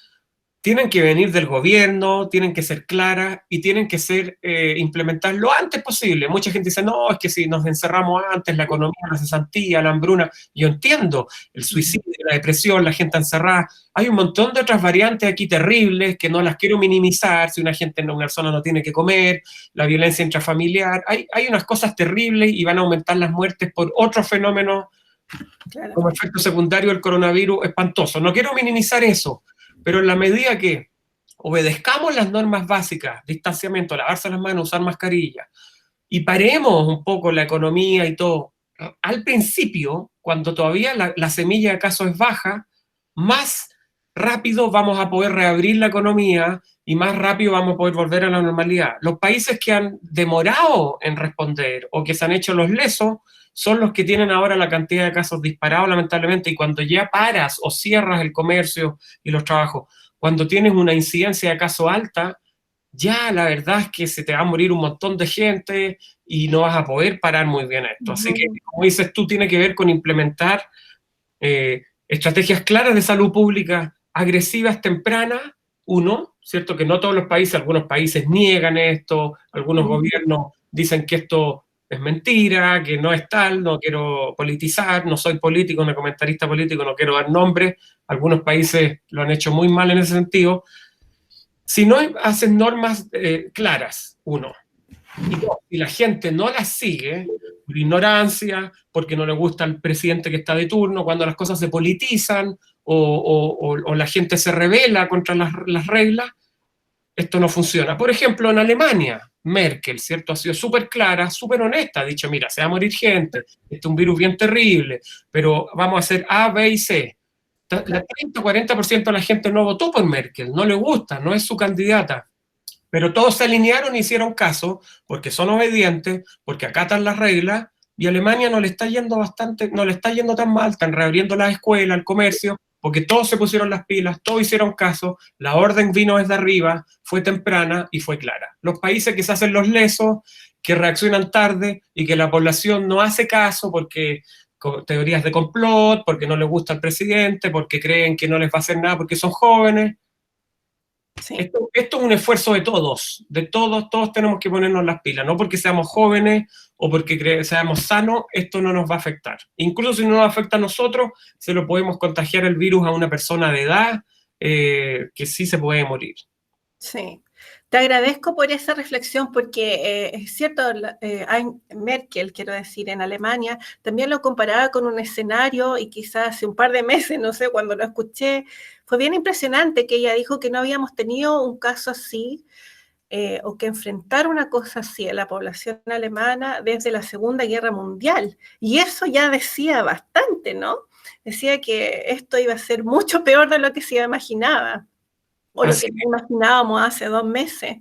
Speaker 2: tienen que venir del gobierno, tienen que ser claras y tienen que ser implementadas lo antes posible. Mucha gente dice, no, es que si nos encerramos antes, la economía, la cesantía, la hambruna. Yo entiendo el suicidio, la depresión, la gente encerrada. Hay un montón de otras variantes aquí terribles que no las quiero minimizar, si una gente en una zona no tiene que comer, la violencia intrafamiliar. Hay unas cosas terribles y van a aumentar las muertes por otros fenómenos como efecto secundario del coronavirus espantoso. No quiero minimizar eso, pero en la medida que obedezcamos las normas básicas, distanciamiento, lavarse las manos, usar mascarilla, y paremos un poco la economía y todo, al principio, cuando todavía la semilla de casos es baja, más rápido vamos a poder reabrir la economía y más rápido vamos a poder volver a la normalidad. Los países que han demorado en responder o que se han hecho los lesos son los que tienen ahora la cantidad de casos disparados, lamentablemente, y cuando ya paras o cierras el comercio y los trabajos, cuando tienes una incidencia de casos alta, ya la verdad es que se te va a morir un montón de gente y no vas a poder parar muy bien esto. Así que, como dices tú, tiene que ver con implementar estrategias claras de salud pública, agresivas, tempranas, uno, ¿cierto? Que no todos los países, algunos países niegan esto, algunos gobiernos dicen que esto es mentira, que no es tal, no quiero politizar, no soy político, no comentarista político, no quiero dar nombres, algunos países lo han hecho muy mal en ese sentido. Si no hacen normas claras, uno, y la gente no las sigue por ignorancia, porque no le gusta el presidente que está de turno, cuando las cosas se politizan o la gente se rebela contra las reglas, esto no funciona. Por ejemplo, en Alemania, Merkel, ¿cierto? Ha sido súper clara, súper honesta, ha dicho, mira, se va a morir gente, este es un virus bien terrible, pero vamos a hacer A, B y C. El 30-40% de la gente no votó por Merkel, no le gusta, no es su candidata. Pero todos se alinearon y hicieron caso, porque son obedientes, porque acatan las reglas, y Alemania no le está yendo no le está yendo tan mal, están reabriendo las escuelas, el comercio, porque todos se pusieron las pilas, todos hicieron caso, la orden vino desde arriba, fue temprana y fue clara. Los países que se hacen los lesos, que reaccionan tarde y que la población no hace caso porque teorías de complot, porque no les gusta el presidente, porque creen que no les va a hacer nada porque son jóvenes. Sí. Esto es un esfuerzo de todos tenemos que ponernos las pilas, no porque seamos jóvenes o porque seamos sanos, esto no nos va a afectar. Incluso si no nos afecta a nosotros, se lo podemos contagiar el virus a una persona de edad que sí se puede morir.
Speaker 1: Sí. Te agradezco por esa reflexión porque es cierto, Merkel, quiero decir, en Alemania, también lo comparaba con un escenario y quizás hace un par de meses, no sé, cuando lo escuché, fue bien impresionante que ella dijo que no habíamos tenido un caso así o que enfrentar una cosa así en la población alemana desde la Segunda Guerra Mundial. Y eso ya decía bastante, ¿no? Decía que esto iba a ser mucho peor de lo que se imaginaba. O lo que imaginábamos hace 2 meses.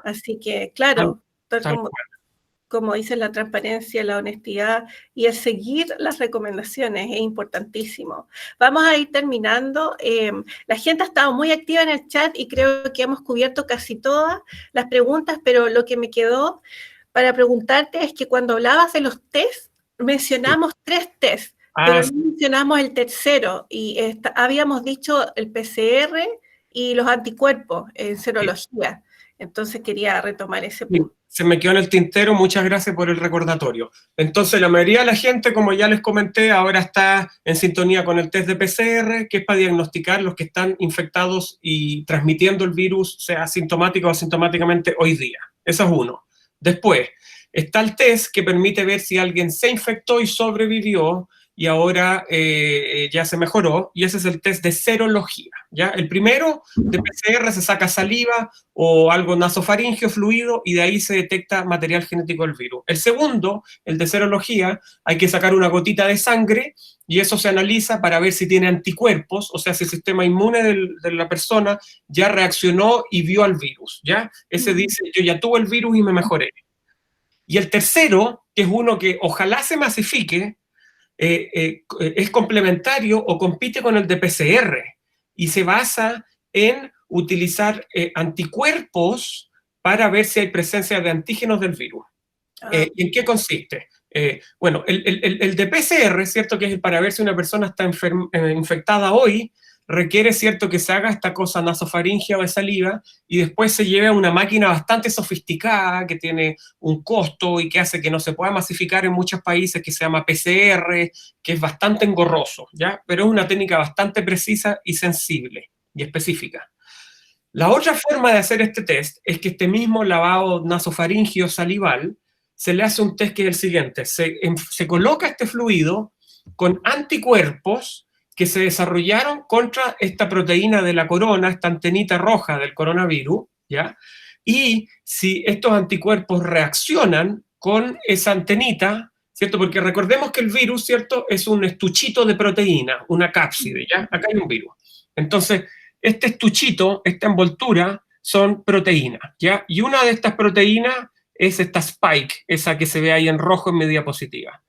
Speaker 1: Así que, claro, como dicen, la transparencia, la honestidad y el seguir las recomendaciones es importantísimo. Vamos a ir terminando. La gente ha estado muy activa en el chat y creo que hemos cubierto casi todas las preguntas, pero lo que me quedó para preguntarte es que cuando hablabas de los test, mencionamos 3 tests, pero no mencionamos el tercero y habíamos dicho el PCR y los anticuerpos en serología. Entonces quería retomar ese punto.
Speaker 2: Se me quedó en el tintero, muchas gracias por el recordatorio. Entonces la mayoría de la gente, como ya les comenté, ahora está en sintonía con el test de PCR, que es para diagnosticar los que están infectados y transmitiendo el virus, sea asintomático o asintomáticamente hoy día. Eso es uno. Después, está el test que permite ver si alguien se infectó y sobrevivió, y ahora ya se mejoró, y ese es el test de serología, ¿ya? El primero, de PCR, se saca saliva o algo nasofaringeo, fluido, y de ahí se detecta material genético del virus. El segundo, el de serología, hay que sacar una gotita de sangre, y eso se analiza para ver si tiene anticuerpos, o sea, si el sistema inmune de la persona ya reaccionó y vio al virus, ¿ya? Ese dice, yo ya tuve el virus y me mejoré. Y el tercero, que es uno que ojalá se masifique, es complementario o compite con el de PCR y se basa en utilizar anticuerpos para ver si hay presencia de antígenos del virus. ¿Y en qué consiste? Bueno, el de PCR, ¿cierto? Que es para ver si una persona está infectada hoy, requiere, ¿cierto?, que se haga esta cosa nasofaringea o de saliva y después se lleve a una máquina bastante sofisticada que tiene un costo y que hace que no se pueda masificar en muchos países, que se llama PCR, que es bastante engorroso, ¿ya? Pero es una técnica bastante precisa y sensible y específica. La otra forma de hacer este test es que este mismo lavado nasofaringeo salival se le hace un test que es el siguiente. Se coloca este fluido con anticuerpos que se desarrollaron contra esta proteína de la corona, esta antenita roja del coronavirus, ¿ya? Y si estos anticuerpos reaccionan con esa antenita, ¿cierto? Porque recordemos que el virus, ¿cierto?, es un estuchito de proteína, una cápside, ¿ya? Acá hay un virus. Entonces, este estuchito, esta envoltura, son proteínas, ¿ya? Y una de estas proteínas es esta spike, esa que se ve ahí en rojo en mi diapositiva,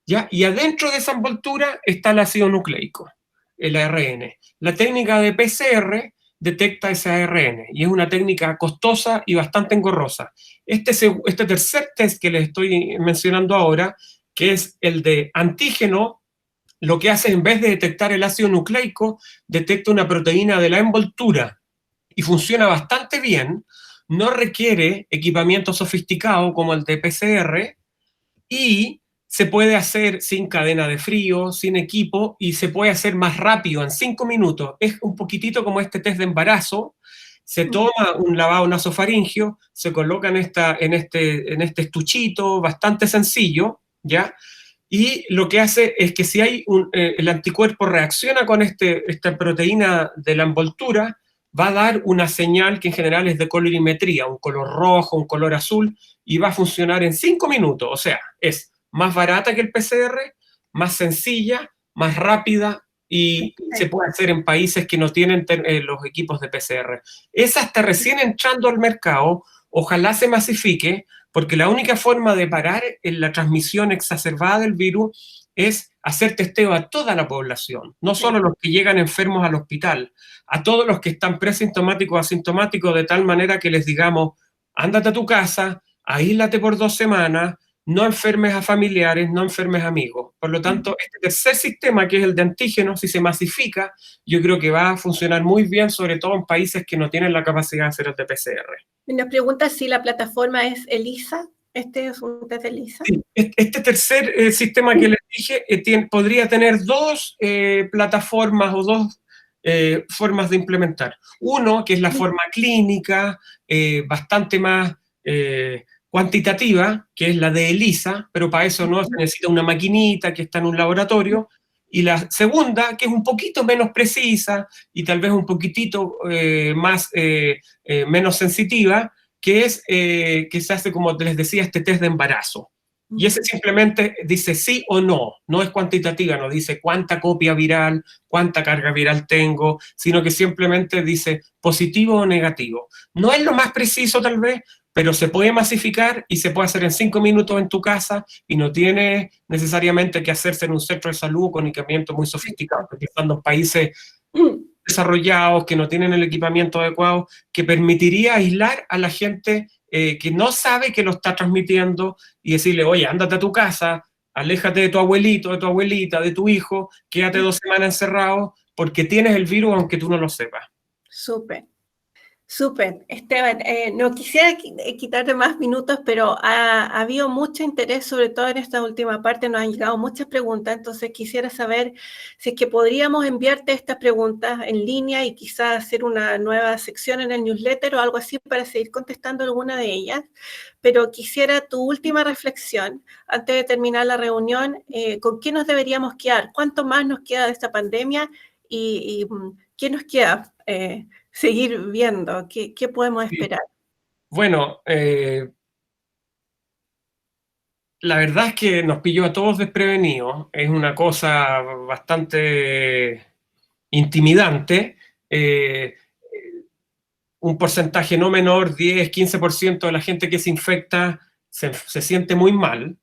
Speaker 2: ¿ya? Y adentro de esa envoltura está el ácido nucleico, el ARN. La técnica de PCR detecta ese ARN y es una técnica costosa y bastante engorrosa. Este tercer test que les estoy mencionando ahora, que es el de antígeno, lo que hace, en vez de detectar el ácido nucleico, detecta una proteína de la envoltura y funciona bastante bien, no requiere equipamiento sofisticado como el de PCR y se puede hacer sin cadena de frío, sin equipo, y se puede hacer más rápido, en 5 minutos. Es un poquitito como este test de embarazo. Se toma un lavado nasofaringio, se coloca en este estuchito bastante sencillo, ¿ya? Y lo que hace es que si hay el anticuerpo reacciona con esta proteína de la envoltura, va a dar una señal que en general es de colorimetría, un color rojo, un color azul, y va a funcionar en 5 minutos. O sea, es más barata que el PCR, más sencilla, más rápida, y se puede hacer en países que no tienen los equipos de PCR. Esa está recién entrando al mercado, ojalá se masifique, porque la única forma de parar la transmisión exacerbada del virus es hacer testeo a toda la población, no solo los que llegan enfermos al hospital, a todos los que están presintomáticos o asintomáticos, de tal manera que les digamos, ándate a tu casa, aíslate por 2 semanas, no enfermes a familiares, no enfermes a amigos. Por lo tanto, este tercer sistema, que es el de antígenos, si se masifica, yo creo que va a funcionar muy bien, sobre todo en países que no tienen la capacidad de hacer el de PCR.
Speaker 1: Nos pregunta si la plataforma es ELISA. ¿Este es un test de ELISA?
Speaker 2: Sí, este tercer sistema que les dije podría tener 2 plataformas o 2 formas de implementar. Uno, que es la forma clínica, bastante más cuantitativa, que es la de ELISA, pero para eso no se necesita una maquinita que está en un laboratorio. Y la segunda, que es un poquito menos precisa y tal vez un poquitito menos sensitiva, que es que se hace, como les decía, este test de embarazo. Y ese simplemente dice sí o no, no es cuantitativa, no dice cuánta copia viral, cuánta carga viral tengo, sino que simplemente dice positivo o negativo. No es lo más preciso tal vez, pero se puede masificar y se puede hacer en 5 minutos en tu casa y no tiene necesariamente que hacerse en un centro de salud con equipamiento muy sofisticado, utilizando en países desarrollados que no tienen el equipamiento adecuado, que permitiría aislar a la gente que no sabe que lo está transmitiendo y decirle, oye, ándate a tu casa, aléjate de tu abuelito, de tu abuelita, de tu hijo, quédate 2 semanas encerrado porque tienes el virus aunque tú no lo sepas.
Speaker 1: Súper. Súper, Esteban, no quisiera quitarte más minutos, pero ha habido mucho interés, sobre todo en esta última parte, nos han llegado muchas preguntas, entonces quisiera saber si es que podríamos enviarte estas preguntas en línea y quizás hacer una nueva sección en el newsletter o algo así para seguir contestando alguna de ellas, pero quisiera tu última reflexión antes de terminar la reunión, ¿con qué nos deberíamos quedar? ¿Cuánto más nos queda de esta pandemia y qué nos queda? Seguir viendo, ¿qué podemos esperar?
Speaker 2: Bueno, la verdad es que nos pilló a todos desprevenidos, es una cosa bastante intimidante, un porcentaje no menor, 10-15% de la gente que se infecta se siente muy mal,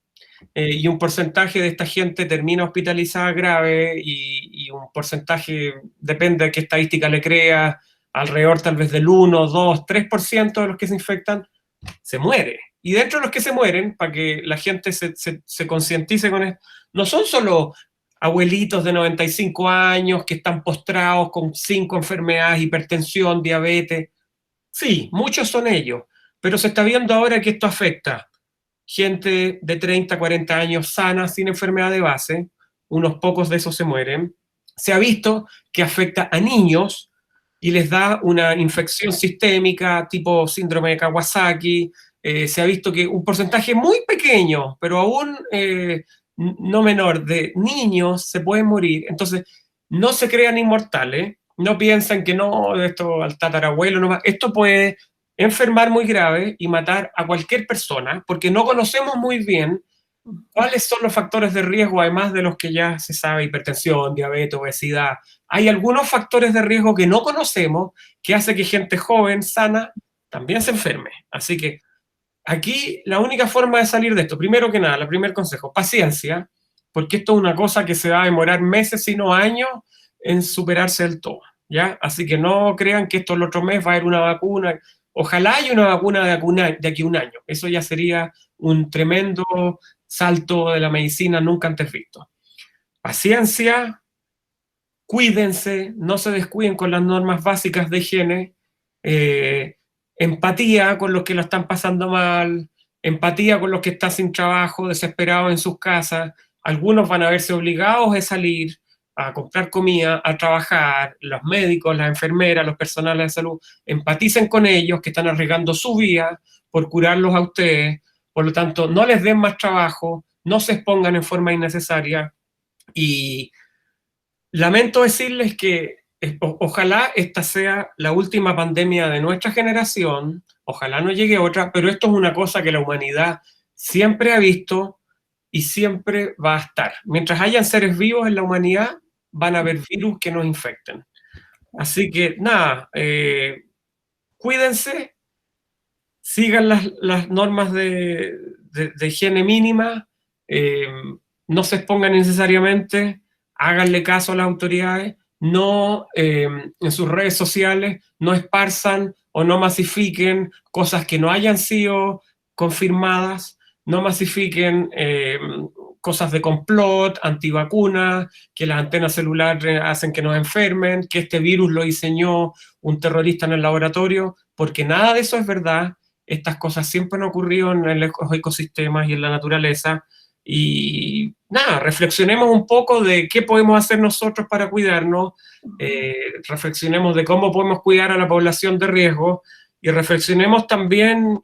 Speaker 2: y un porcentaje de esta gente termina hospitalizada grave y un porcentaje, depende de qué estadística le crea, alrededor tal vez del 1, 2, 3% de los que se infectan se muere. Y dentro de los que se mueren, para que la gente se concientice con esto, no son solo abuelitos de 95 años que están postrados con 5 enfermedades, hipertensión, diabetes. Sí, muchos son ellos, pero se está viendo ahora que esto afecta gente de 30, 40 años sana, sin enfermedad de base, unos pocos de esos se mueren. Se ha visto que afecta a niños y les da una infección sistémica tipo síndrome de Kawasaki. Se ha visto que un porcentaje muy pequeño, pero aún no menor, de niños se pueden morir. Entonces, no se crean inmortales, no piensan que no, esto al tatarabuelo, no, esto puede enfermar muy grave y matar a cualquier persona, porque no conocemos muy bien ¿Cuáles son los factores de riesgo, además de los que ya se sabe, hipertensión, diabetes, obesidad? Hay algunos factores de riesgo que no conocemos que hace que gente joven, sana, también se enferme. Así que aquí la única forma de salir de esto, primero que nada, el primer consejo, paciencia, porque esto es una cosa que se va a demorar meses, si no años, en superarse del todo, ¿ya? Así que no crean que esto el otro mes va a haber una vacuna. Ojalá haya una vacuna de aquí a un año. Eso ya sería un tremendo salto de la medicina nunca antes visto. Paciencia, cuídense, no se descuiden con las normas básicas de higiene, empatía con los que lo están pasando mal, empatía con los que están sin trabajo, desesperados en sus casas. Algunos van a verse obligados a salir a comprar comida, a trabajar, los médicos, las enfermeras, los personales de salud, empaticen con ellos que están arriesgando su vida por curarlos a ustedes. Por lo tanto, no les den más trabajo, no se expongan en forma innecesaria y lamento decirles que ojalá esta sea la última pandemia de nuestra generación, ojalá no llegue otra, pero esto es una cosa que la humanidad siempre ha visto y siempre va a estar. Mientras hayan seres vivos en la humanidad, van a haber virus que nos infecten. Así que nada, cuídense, sigan las normas de higiene mínima, no se expongan necesariamente, háganle caso a las autoridades, no en sus redes sociales, no esparzan o no masifiquen cosas que no hayan sido confirmadas, no masifiquen cosas de complot, antivacunas, que las antenas celulares hacen que nos enfermen, que este virus lo diseñó un terrorista en el laboratorio, porque nada de eso es verdad. Estas cosas siempre han ocurrido en los ecosistemas y en la naturaleza. Y nada, reflexionemos un poco de qué podemos hacer nosotros para cuidarnos, reflexionemos de cómo podemos cuidar a la población de riesgo y reflexionemos también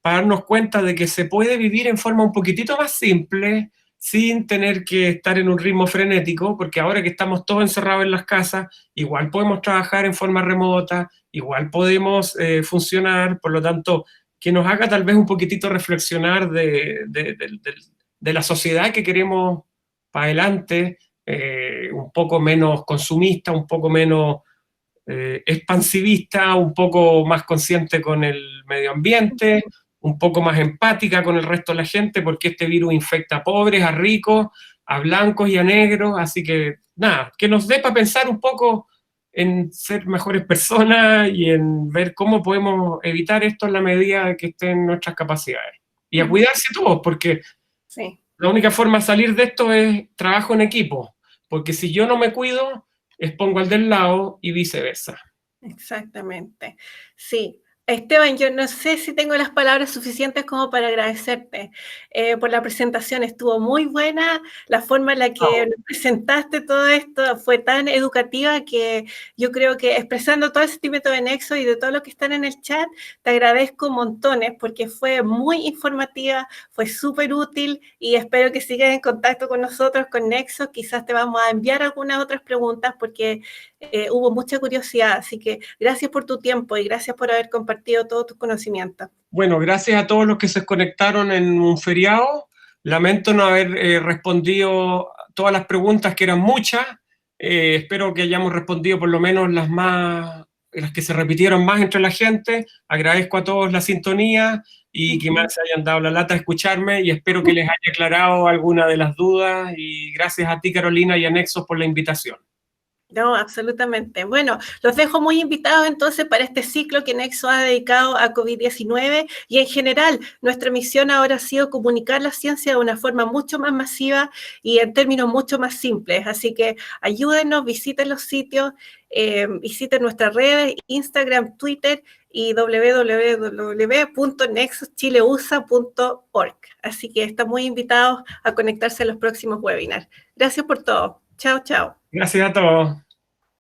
Speaker 2: para darnos cuenta de que se puede vivir en forma un poquitito más simple, sin tener que estar en un ritmo frenético, porque ahora que estamos todos encerrados en las casas, igual podemos trabajar en forma remota, igual podemos funcionar, por lo tanto, que nos haga tal vez un poquitito reflexionar de la sociedad que queremos para adelante, un poco menos consumista, un poco menos expansivista, un poco más consciente con el medio ambiente, un poco más empática con el resto de la gente, porque este virus infecta a pobres, a ricos, a blancos y a negros, así que nada, que nos dé para pensar un poco en ser mejores personas y en ver cómo podemos evitar esto en la medida que estén nuestras capacidades. Y a cuidarse todos, porque sí, la única forma de salir de esto es trabajo en equipo, porque si yo no me cuido, expongo al del lado y viceversa.
Speaker 1: Exactamente, sí. Esteban, yo no sé si tengo las palabras suficientes como para agradecerte por la presentación, estuvo muy buena, la forma en la que nos presentaste todo esto fue tan educativa que yo creo que expresando todo el sentimiento de Nexo y de todos los que están en el chat, te agradezco montones porque fue muy informativa, fue súper útil y espero que sigas en contacto con nosotros, con Nexo, quizás te vamos a enviar algunas otras preguntas porque hubo mucha curiosidad, así que gracias por tu tiempo y gracias por haber compartido todos tus conocimientos.
Speaker 2: Bueno, gracias a todos los que se conectaron en un feriado. Lamento no haber respondido todas las preguntas, que eran muchas. Espero que hayamos respondido por lo menos las que se repitieron más entre la gente. Agradezco a todos la sintonía y que más se hayan dado la lata de escucharme y espero que les haya aclarado alguna de las dudas. Y gracias a ti, Carolina, y a Nexos por la invitación.
Speaker 1: No, absolutamente. Bueno, los dejo muy invitados entonces para este ciclo que Nexo ha dedicado a COVID-19 y en general nuestra misión ahora ha sido comunicar la ciencia de una forma mucho más masiva y en términos mucho más simples. Así que ayúdenos, visiten los sitios, visiten nuestras redes, Instagram, Twitter y www.nexoschileusa.org. Así que están muy invitados a conectarse a los próximos webinars. Gracias por todo. Chao, chao.
Speaker 2: Gracias a todos.